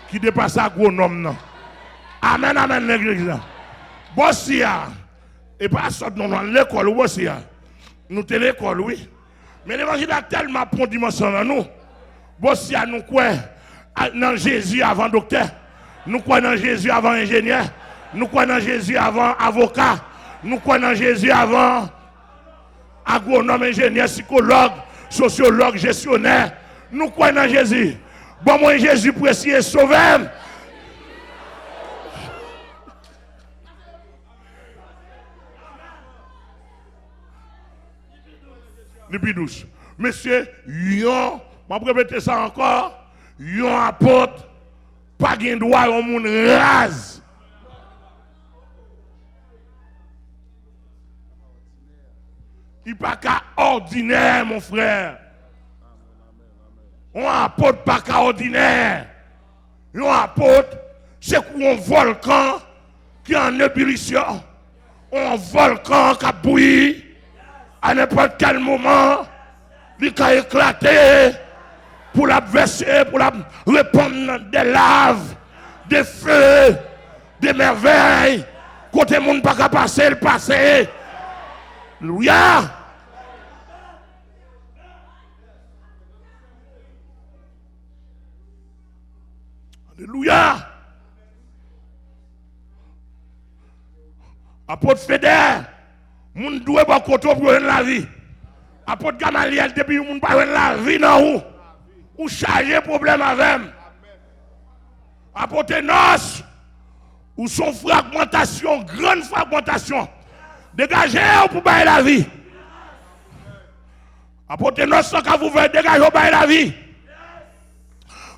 qui dépasse agronome. Non? Amen, amen, l'église. Bossia, et pas ça dans l'école, Bossia. Nous sommes l'école, oui. Mais l'évangile a tellement pour dimension dans nous. Bossia, nous croyons dans Jésus avant docteur. Nous croyons dans Jésus avant ingénieur. Nous croyons dans Jésus avant avocat. Nous croyons en Jésus avant agronome, ingénieur, psychologue, sociologue, gestionnaire. Nous croyons en Jésus. Bon, moi, Jésus pour essayer de sauver. Depuis douce. Monsieur, yon, je vais répéter ça encore. Yon apôtre, pas de droit au monde rase. Il n'est pas qu'à ordinaire, mon frère. On apôtre pas qu'à ordinaire. On apôtre, c'est un volcan qui est en ébullition. Un volcan qui a bouilli. À n'importe quel moment, il a éclaté pour la verser, pour la répandre des laves, des feux, des merveilles. Côté monde pas qu'à passer, le passé. Alléluia. Alléluia. Apôtre Fédère, moun doué pas koto pour la vie. Apôtre Gamaliel, depuis moun pas la vie non ou charger problème avec. Apôtre Nos, ou son fragmentation, grande fragmentation. Dégagez pour bailler la vie. Apportez nous ce que vous faites, dégagez pour bailler la vie.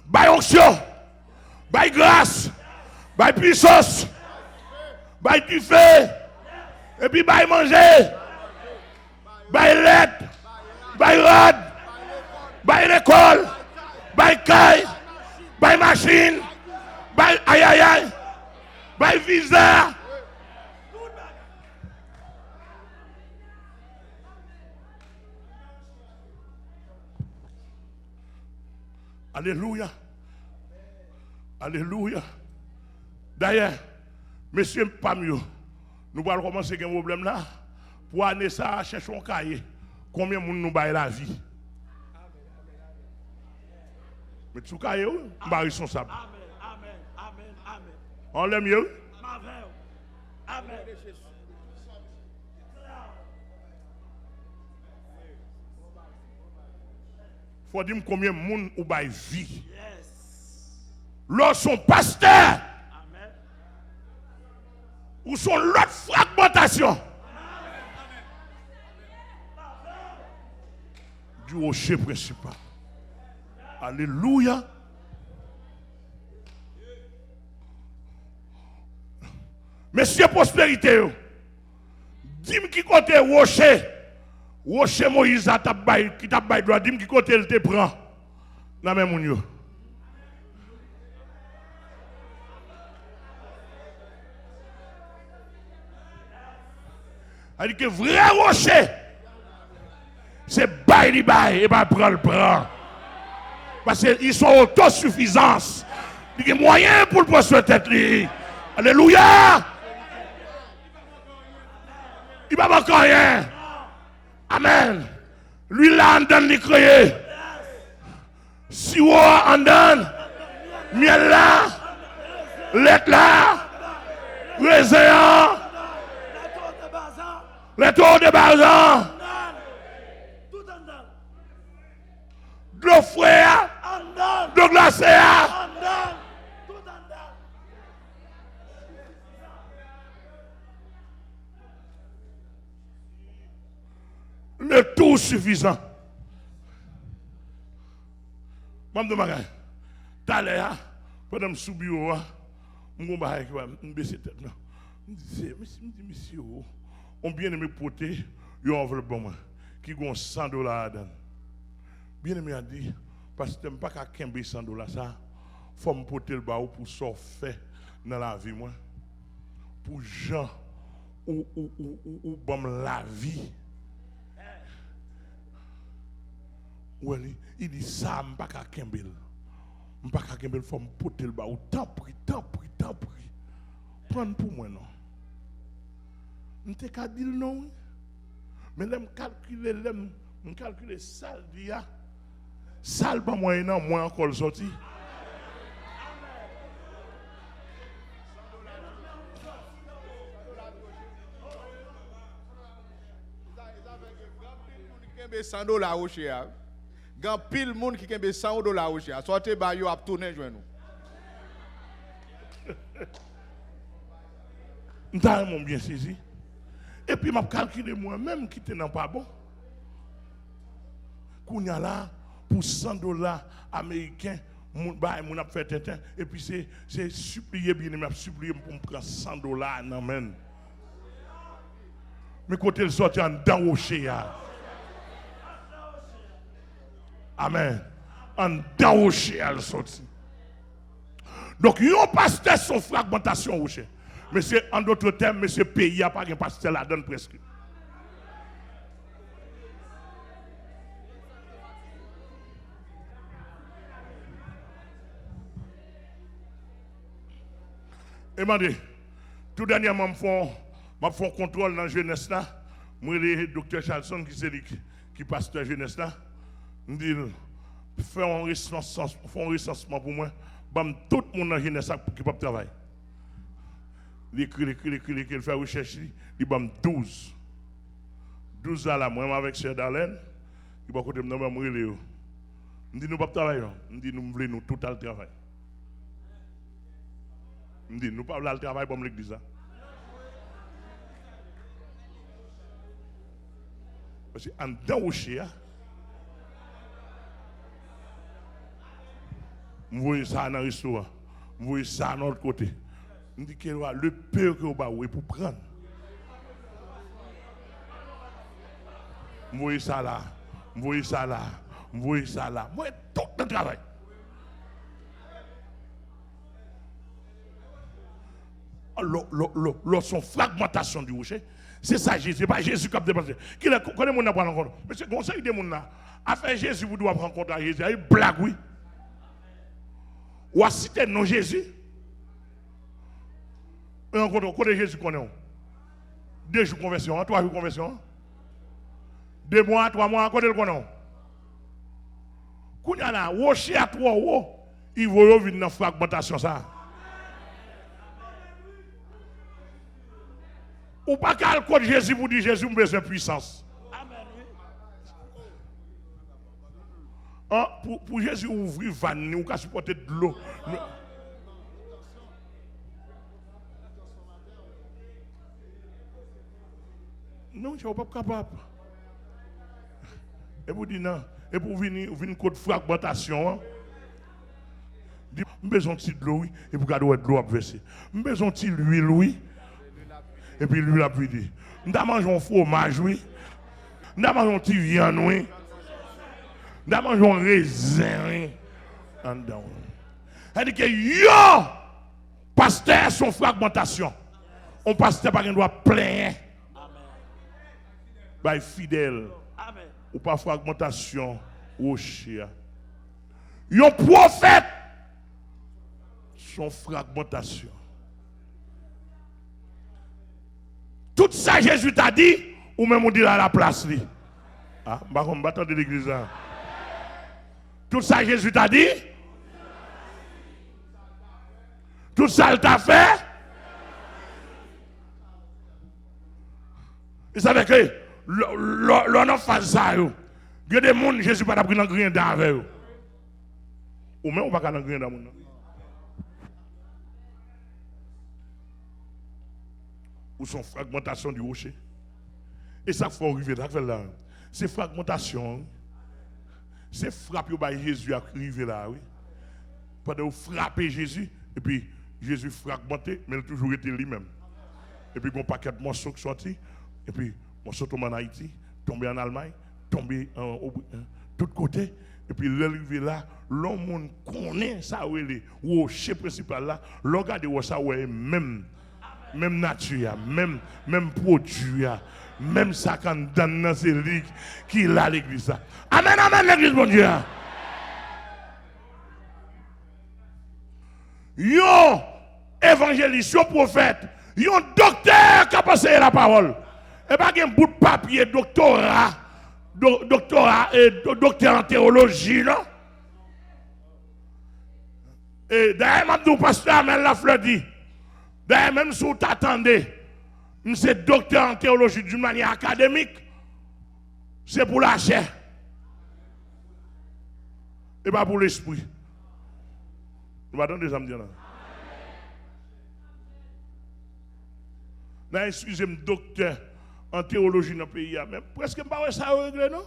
Baille onction, baille grâce, baille puissance, baille du feu, et puis baille manger, baille lettre, baille rod, baille l'école, baille caille, baille machine, baille aïe aïe aïe, baille visa. Alléluia. Alléluia. D'ailleurs, monsieur, pas mieux. Nous allons commencer un problème là. Pour aller ça, chercher un cahier. Combien de monde nous baille la vie? Mais tout cahier, nous sommes responsables. Amen, amen, amen. On l'aime mieux? Amen. Faut dire combien de monde ou baille vie. Lorsqu'on pasteur ou son l'autre fragmentation du rocher principal. Alléluia. Monsieur prospérité, dis-moi qui côté rocher. Rocher Moïse qui t'a bail droit, dis-moi qui côté il te prend. Dans même moun yo. Elle dit que vrai rocher, c'est bail et pas prendre le prend. Parce qu'ils sont autosuffisance. Il y a moyen pour le poste tête. Alléluia. Il va manquer rien. Amen. Lui là, en donne, il créé. Si vous en donne, miel là, lettre là, raisin, les tours de bazar, de l'eau frère, de glacé. Le tout suffisant. Mme de Magaï, t'as l'air, pendant que je suis au bureau, je me baisse la tête. Je me dis, monsieur, on bien aimé porter une enveloppe pour moi, qui a $100 dedans. Bien aimé a dit, parce que je ne pas qu'à $100, ça, il faut me porter le bas pour sortir dans la vie, moi. Pour gens ou la vie. Il dit ça, je ne pas qu'à Kembel. Je ne pas qu'à Kembel, il faut me porter le bas. Tant pris. Prends pour moi, non. Je ne t'ai qu'à dire non. Mais je calcule sale dia. Sale pas moi, non, moi encore sorti. $100 au chien. Gan pile monde qui kembe $100 au chien. Sortez ba yo a tourner joindre nous. M'ta mon bien saisi. Et puis m'a calculé moi-même qui était pas bon. Kounya là pour $100 américains mon a fait tintin et puis c'est supplier bien m'a supplier pour me prendre $100 non men. Mais côté le sorti en dans rocher. Amen. En dans rocher elle sorti. Donc yon pasteur son fragmentation rocher. Mais c'est en d'autres termes mais ce pays a pas un pasteur là donne presque. Et m'a dit, tout dernièrement, je fais un contrôle dans la jeunesse là. Moi, le docteur Charlson, qui c'est qui pasteur jeunesse là, me dit, fais un recensement pour moi. Tout le monde dans la jeunesse qui peut travailler. Il écrit, il fait recherche, il va 12. 12 là, moi, avec Sœur Darlene, il va côté de moi, je me dit, nous ne pouvons pas travailler. Je dit, nous voulons tout le travail. Je dis, nous parlons le travail pour l'église. Parce qu'en dedans au chien, je vois ça dans le restaurant, je vois ça de l'autre côté. Je dis que le peu que vous avez pour prendre. Je vois ça là, je vois ça là, je vois ça là. Je vois tout le travail. Son fragmentation du rocher, c'est ça Jésus, c'est pas Jésus qui a dépassé. Qui connaît mon apprendre encore. Mais c'est conseil de mon là. Afin Jésus, vous devez rencontrer Jésus. Il blague, oui. Ou à citer non Jésus. Et on connaît Jésus qu'on est. 2 jours de conversion, 3 jours de conversion. 2 mois, 3 mois, connaît le qu'on est. Quand il y a là, rocher à 3 euros, il va revenir dans la fragmentation ça. Ou pas qu'à le code Jésus pour dire Jésus a besoin de puissance. Amen. Hein? Pour Jésus ouvrir vanne, ou qu'à supporter de l'eau. Non, je ne suis pas capable. Et vous dites non. Et pour venir code fragmentation. J'ai besoin de l'eau, et pour garder de l'eau à verser. J'ai besoin de l'huile, oui. Et puis lui, la pluie dit, nous avons mangé un fromage, oui. Nous avons mangé un petit viande, oui. Nous avons mangé un raisin, oui. Elle dit que yo, pasteur, son fragmentation. On pasteur pas doit plein. Bah fidèle. Amen. Ou pas fragmentation, rocher. Yo prophète, son fragmentation. Tout ça Jésus t'a dit, ou même on dit à la place. Li. Ah, je ne vais pas attendre l'église là. Tout ça Jésus t'a dit. Tout ça il t'a fait. Vous savez que l'on a fait ça. Il y a des gens, Jésus n'a pas pris rien avec eux. Ou même on va pas rien dans le monde. Ou son fragmentation du rocher. Et ça faut arriver là. C'est fragmentation. C'est frapper par Jésus à arriver là, oui. Pendant frapper Jésus, et puis Jésus fragmenté, mais il a toujours été lui-même. Et puis, il y a un paquet de morceaux qui sont sortis, et puis, morceaux tombent en Haïti, tombent en Allemagne, tombent de tous côtés. Et puis, l'arrivée là, l'homme connaît ça, ou le rocher principal là, l'on regarde ça, ouais, même nature, même produit, même ça quand dans c'est lui qui a l'église. Amen, amen, l'église, mon Dieu. Yon évangéliste, yon prophète, yon docteur qui a passé la parole. Et pas un bout de papier, doctorat et docteur en théologie, non? Et d'ailleurs, même pasteur Amel Lafleur dit, d'ailleurs, même si vous t'attendez, c'est docteur en théologie d'une manière académique, c'est pour la chair. Et pas pour l'esprit. Nous attendons des âmes là. Non, excusez-moi, docteur en théologie dans le pays, mais presque pas ça réglé, non?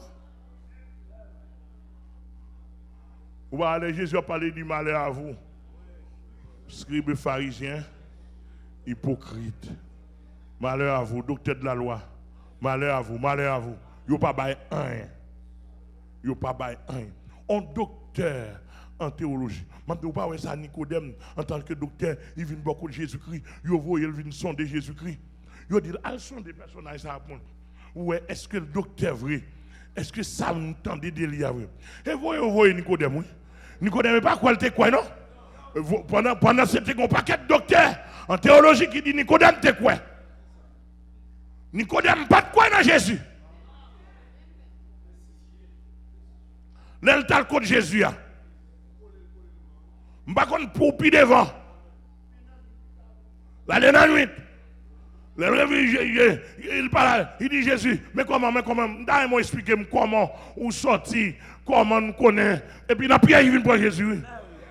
Vous allez, Jésus a parlé du malheur à vous. Scribes pharisiens, hypocrites. Malheur à vous, docteur de la loi. Malheur à vous, malheur à vous. Vous pas bail un. Vous pas bail un. On docteur en théologie. Maintenant, vous parlez ça à Nicodème en tant que docteur, il vient beaucoup de Jésus-Christ. Vous voyez, il vient sonder Jésus-Christ. Vous dites, elles sont des personnages à répondre. Ouais, est-ce que le docteur vrai? Est-ce que ça nous tend des délires vrai? Et vous voyez Nicodème, oui. Nicodème n'est pas quoi, il était quoi, non? Pendant c'était un paquet de docteurs en théologie qui dit Nicodème, t'es quoi? Nicodème, pas de quoi dans Jésus. L'elle t'a le code Jésus. Je ne sais pas pour pi devant. La dernière nuit. Il parle, il dit Jésus, mais comment, d'ailleurs, expliquez comment vous sorti, comment nous connaissons. Et puis, la pierre, il vient pour Jésus.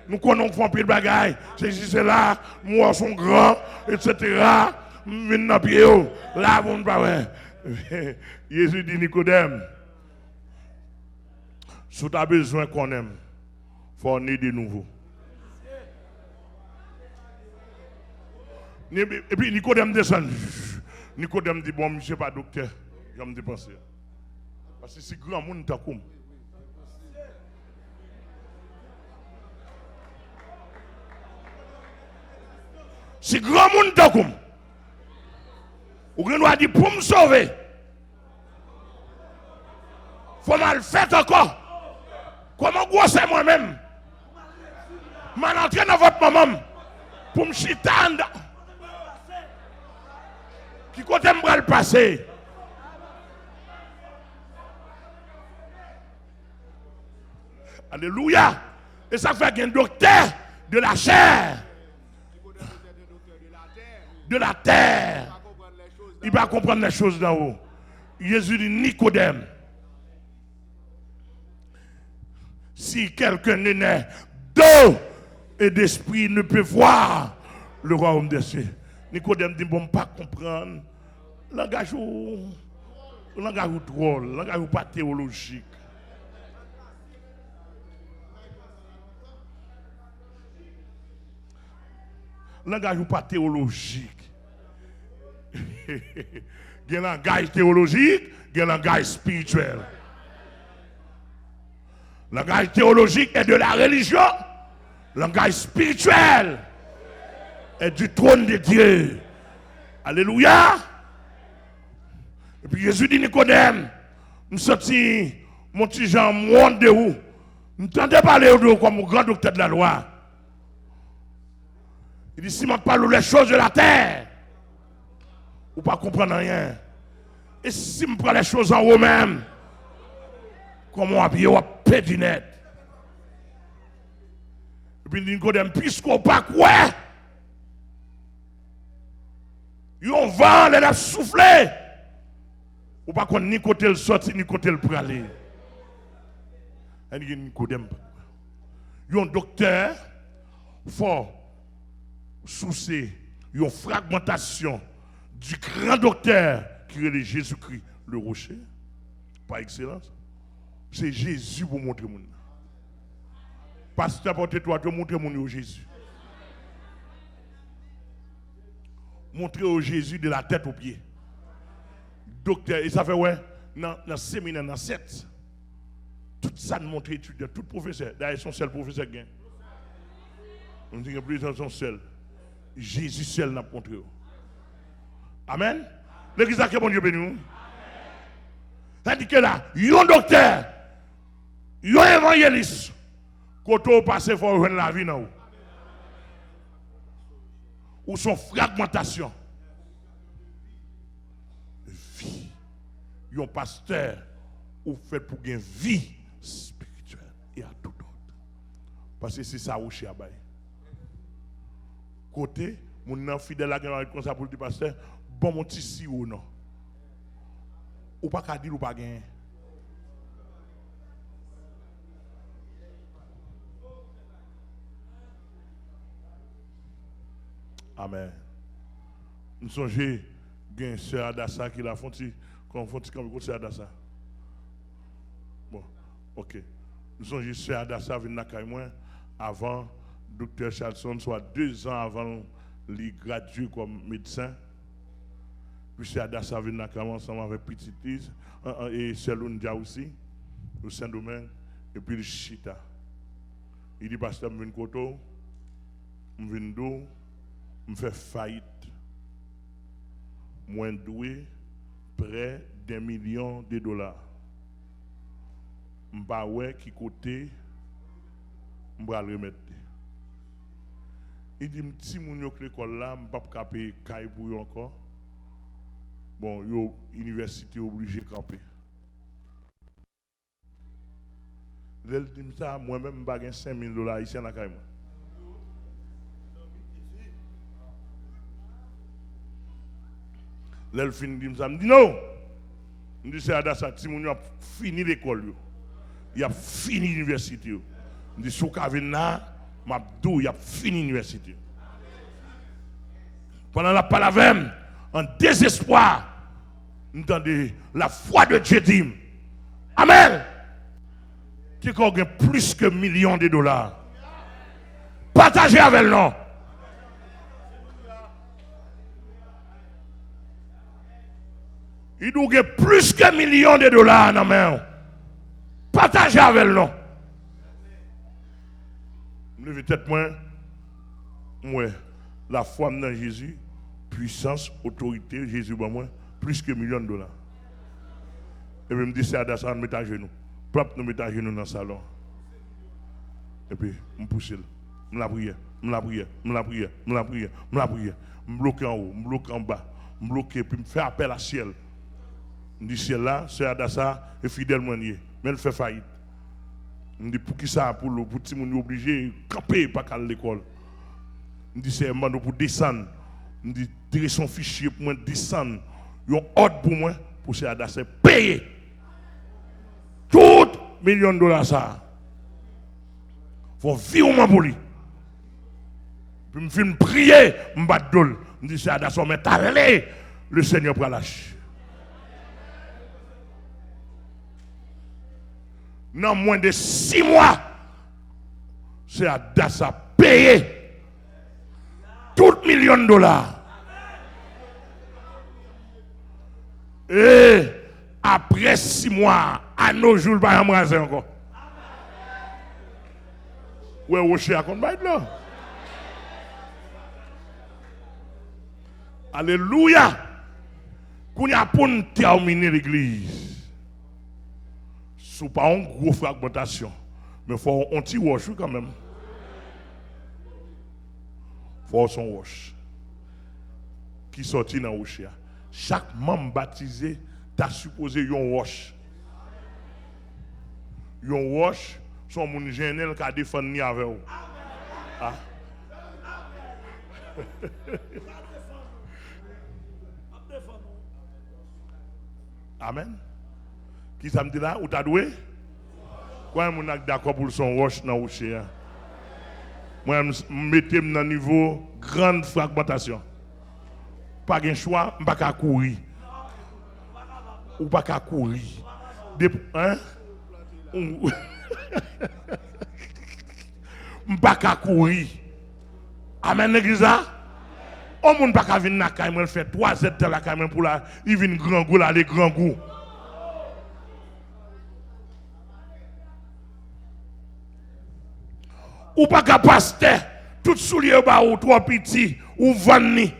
Nous connaissons qu'on fait de bagaille. C'est là, moi, sont grands, etc. Nous venons dans pied, là, vous ne pas. Jésus dit Nicodème, si tu as besoin qu'on aime, il faut en aider de nouveau. Et puis Nicodème descend. Nicodème dit, bon, je ne suis pas docteur. Je vais me dépenser. Parce que c'est grand monde qui comme. C'est grand monde qui comme. Ou nous a dit, pour me sauver, il faut mal faire encore. Comment vous c'est moi-même? Je vais entrer dans votre maman pour me chitande. Qui côté me le passer? Alléluia. Et ça fait qu'un docteur de la chair, de la terre, il va comprendre les choses d'en haut. Jésus dit Nicodème, si quelqu'un n'est né d'eau et d'esprit ne peut voir le royaume des cieux. Nicodème dit, bon, pas comprendre. Langage ou drôle, langage ou pas théologique. Langage ou pas théologique. Il y a un langage théologique, il y a un langage spirituel. Le langage théologique est de la religion, le langage spirituel est du trône de Dieu. Alléluia. Et puis Jésus dit Nicodème, nous sortis, mon petit Jean, moi de où? Nous tentez parler de vous comme grand docteur de la loi. Il dit, si je parle les choses de la terre, Ou pas comprendre rien. Et si je prends les choses en haut même, comment on va péter net. Et puis il dit, puisqu'on pas quoi, on vent, les a soufflé. Ou pas qu'on ni côté le sorti, ni côté le praler. Il dit, Nicodème, un docteur fort sous une fragmentation du grand docteur qui est Jésus-Christ, le rocher, par excellence. C'est Jésus pour montrer mon. Pasteur, portez-toi, te montrer mon Jésus. Montrer au Jésus de la tête aux pieds. Docteur, et ça fait ouais, dans le séminaire, dans 7. Tout ça nous montre étudiant, tout professeur. D'ailleurs, son seul professeur gain. On dit que plus de son seul. Jésus seul n'a montré. Amen. L'église a que bon Dieu béni. C'est-à-dire que là, un docteur, un évangéliste, quand on passe, il faut rejoindre la vie dans ou son fragmentation. Vie. Un pasteur, ou fait pour gagner vie spirituelle et à tout autre. Parce que c'est ça où je suis à Baye. Côté, mon fidèle à gagner comme ça pour le pasteur, bon mon petit si ou non. Ou pas qu'à dire ou pas gagner. Amen. Nous songeons, il y a une sœur Adassa qui l'a fait, comme sœur Adassa. Bon, ok. Nous songeons, sœur Adassa vient à moi avant Dr. Charlson, soit 2 ans avant lui graduer comme médecin. Puis sœur Adassa vient à moi ensemble avec Petite Lise et sœur Lundia aussi, au Saint-Domingue, et puis le Chita. Il dit, pasteur, je viens de Koto, je viens d'eau. Je fais faillite. Moins doué, près d'$1 million. Je ne sais pas qui côté, je vais le remettre. Il dit, si je suis à l'école là, je ne peux pas payer caille pour eux encore. Bon, l'université est obligée de camper. Il dit, moi-même, je n'ai pas $5,000 ici à la caille. L'elfin dit, me dit non. Je dis, c'est Adassa, si mon a fini l'école, il a fini l'université. Je dis, si vous avez Mabdou, il a fini l'université. Pendant la palavem, en désespoir, nous entendons la foi de Dieu dit, Amen. Tu as plus que $1 million. Partagez avec nous. Il doit y avoir plus que $1 million dans la main. Partagez avec nous. Je vais peut-être moi, la foi dans Jésus, puissance, autorité, Jésus, moi, plus que $1 million. Et puis, je me dis, c'est à ça, nous mettons à genoux. Propre, nous mettons à genoux dans le salon. Et puis, je me pousse. Je la prière, je la prière, je la prière, je la prière, je la prière. Je me bloque en haut, je me bloque en bas, je me bloque, puis je fais appel à ciel. Je dis, ciel là, c'est Adassa, et fidèle manier. Mais elle fait faillite. Je dis, pour qui ça, pour petit monde obligé de camper, pas qu'à l'école. Je dis, c'est un mando pour descendre. Je dis, tirer son fichier pour moi descendre. Il y a un ordre pour moi, pour c'est Adassa, payer. Tout $1 million ça. Il faut vivre pour lui. Puis je me prier, je me battre d'ol. Je dis, c'est Adassa, mais allez, le Seigneur pour lâcher. Dans moins de 6 mois, c'est Adassa payé tout $1 million. Et après 6 mois, à nos jours, pas embrasser encore. Ouais, Rocher à compte là. Alléluia. Qu'on y a pour terminer l'église. Ce pas une grosse fragmentation, mais il faut un petit wash quand même. Il faut son wash. Qui sortit dans le wash. chaque membre baptisé t'a supposé yon roche. Yon roche, son moun gênel qui a défendu ni avec vous. Ah. Amen. Qui ça me dit là? Ou t'as doué? Quoi, mon d'accord pour son roche dans le rocher? Moi, je mettez dans le niveau grande fragmentation. Pas de choix, je ne peux pas courir. Ou pas courir. Hein? Je ne peux pas courir. Amen, l'église là? On ne peut pas venir dans la caille, faire 3 heures de la caille pour la. Il vient grand goût là, les grands goûts. Ou pas qu'à pasteur, tout soulier ou 3 petits, ou vanni.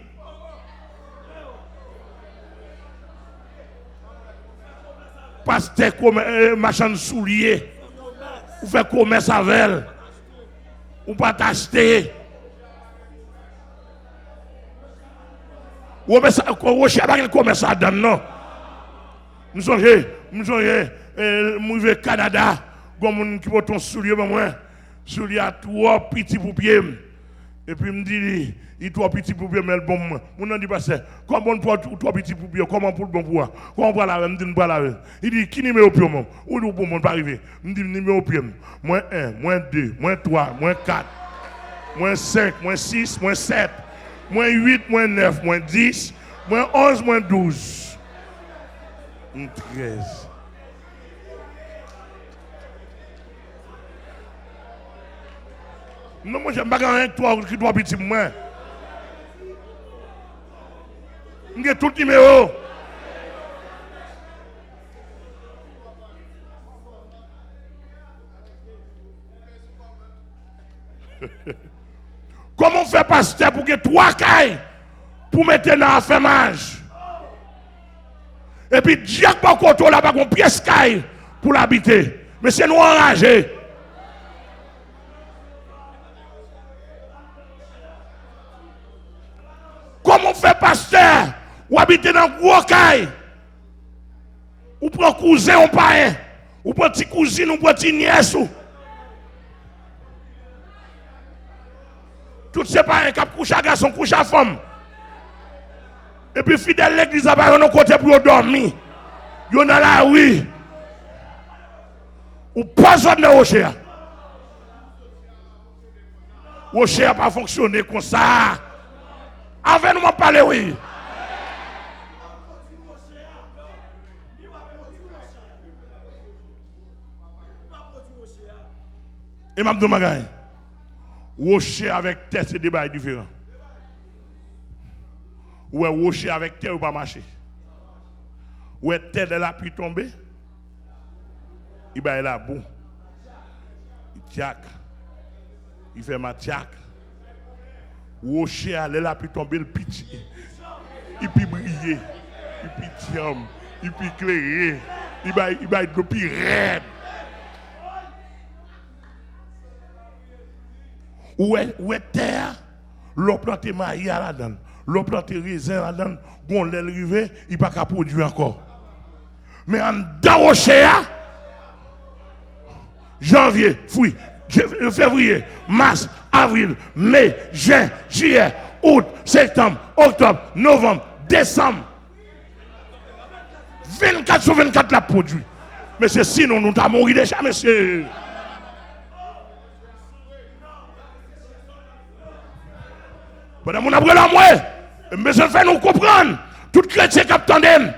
Pasteur machin soulier, ou fait commerce avec elle, ou pas t'acheter. Ou recherche pas quel commerce à donner, non. Nous sommes au Canada, comme qui porte ton soulier, moi. Soulier à 3 petits pour pied. Et puis me dit, il 3 petits pour pied, mais bon, mon dit pasteur, comment on peut 3 petits pour pied, comment pour le bon pouvoir, comment on peut la me dit pas la. Il dit qui numéro pied mon, ou le bon pas arriver. Me dit numéro pied, moins 1, moins 2, moins 3, moins 4, moins 5, moins 6, moins 7, moins 8, moins 9, moins 10, moins 11, moins 12. 13. Non, moi, j'aime pas gagner 3 petits moins. J'ai tout le numéro. Comment on fait pasteur pour que 3 cailles pour mettre dans l'affaimage? Et puis, Dieu pas contrôle là-bas, qu'on pièce caille pour l'habiter. Mais c'est nous enragés. Comment on fait pasteur ou habiter dans le gros caille? Ou prend cousin ou pas? Ou prend petit cousine ou petit nièce? Tout ces parents qui couchent à garçon, couchent à femme. Et puis fidèle l'église à un côté pour dormir. Yo dans la rue. Ou pas zone de rocher. Rocher n'a pas fonctionné comme ça. Avec nous parler, oui. Et m'a dit magasin. Rocher avec terre, c'est des bails différents. Ou rocher avec terre ou pas marcher. Ou terre de la pluie tomber. Il va là bon. Il tiaque. Il fait ma tiaque. Rocher allait là puis tomber le petit. Il peut briller. Il peut tiam. Il peut éclairer. Il va être plus raide. Où est terre? L'on plante maïs à la donne. L'on plante raisin à la donne. Gon l'aile rivé, il pas qu'à produire encore. Mais en dans rocher, janvier, février, mars, avril, mai, juin, juillet, août, septembre, octobre, novembre, décembre. 24 sur 24 la produit. Mais c'est sinon nous t'avons mouru déjà, monsieur. Pendant mon après la moi, mais ça fait nous comprendre. Tout chrétien qui attendent.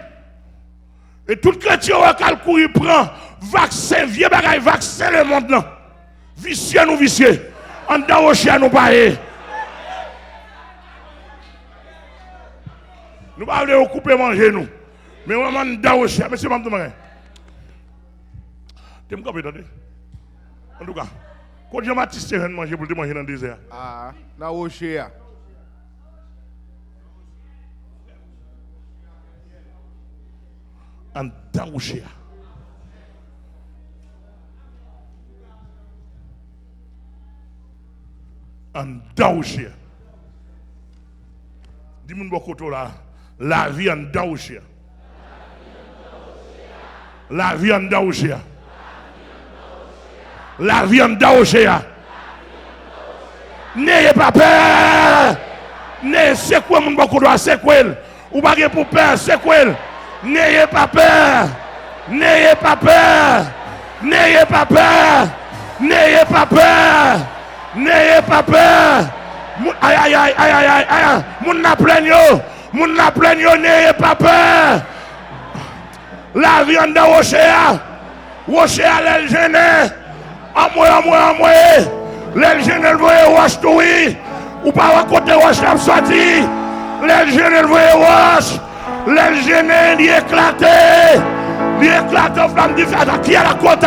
Et tout chrétien qui a courir prend vaccin, vieux bagaille, vaccin le monde là. Vicieux nous vicieux. En dans rocher nous parler. Nous pas aller couper manger nous. Mais on en dans rocher, monsieur Mamdou Marin. Tu me comprends? En tout cas, quand Jean-Baptiste vient manger pour te manger dans le désert. Ah, dans rocher. En dans rocher. En dans rocher. Dis-moi beaucoup là, La vie en danger. La vie en danger. La vie en danger. N'ayez pas peur. C'est quoi mon beaucoup doit c'est quoi? Ou pas pour peur, c'est quoi? N'ayez pas peur. N'ayez pas peur. N'ayez pas peur. N'ayez pas peur. N'ayez pas peur. Aïe aïe aïe aïe aïe aïe. Moun na plein yo. Moun na plein yo, n'ayez pas peur. La viande de Rocher. Rocher à l'elgéné. En moi. L'elgéné le voyait roche tout oui. Ou pas à côté roche la sorti. L'elgéné le voyait roche. L'elgéné il éclaté. Il éclate en flamme différente. Qui a la côte?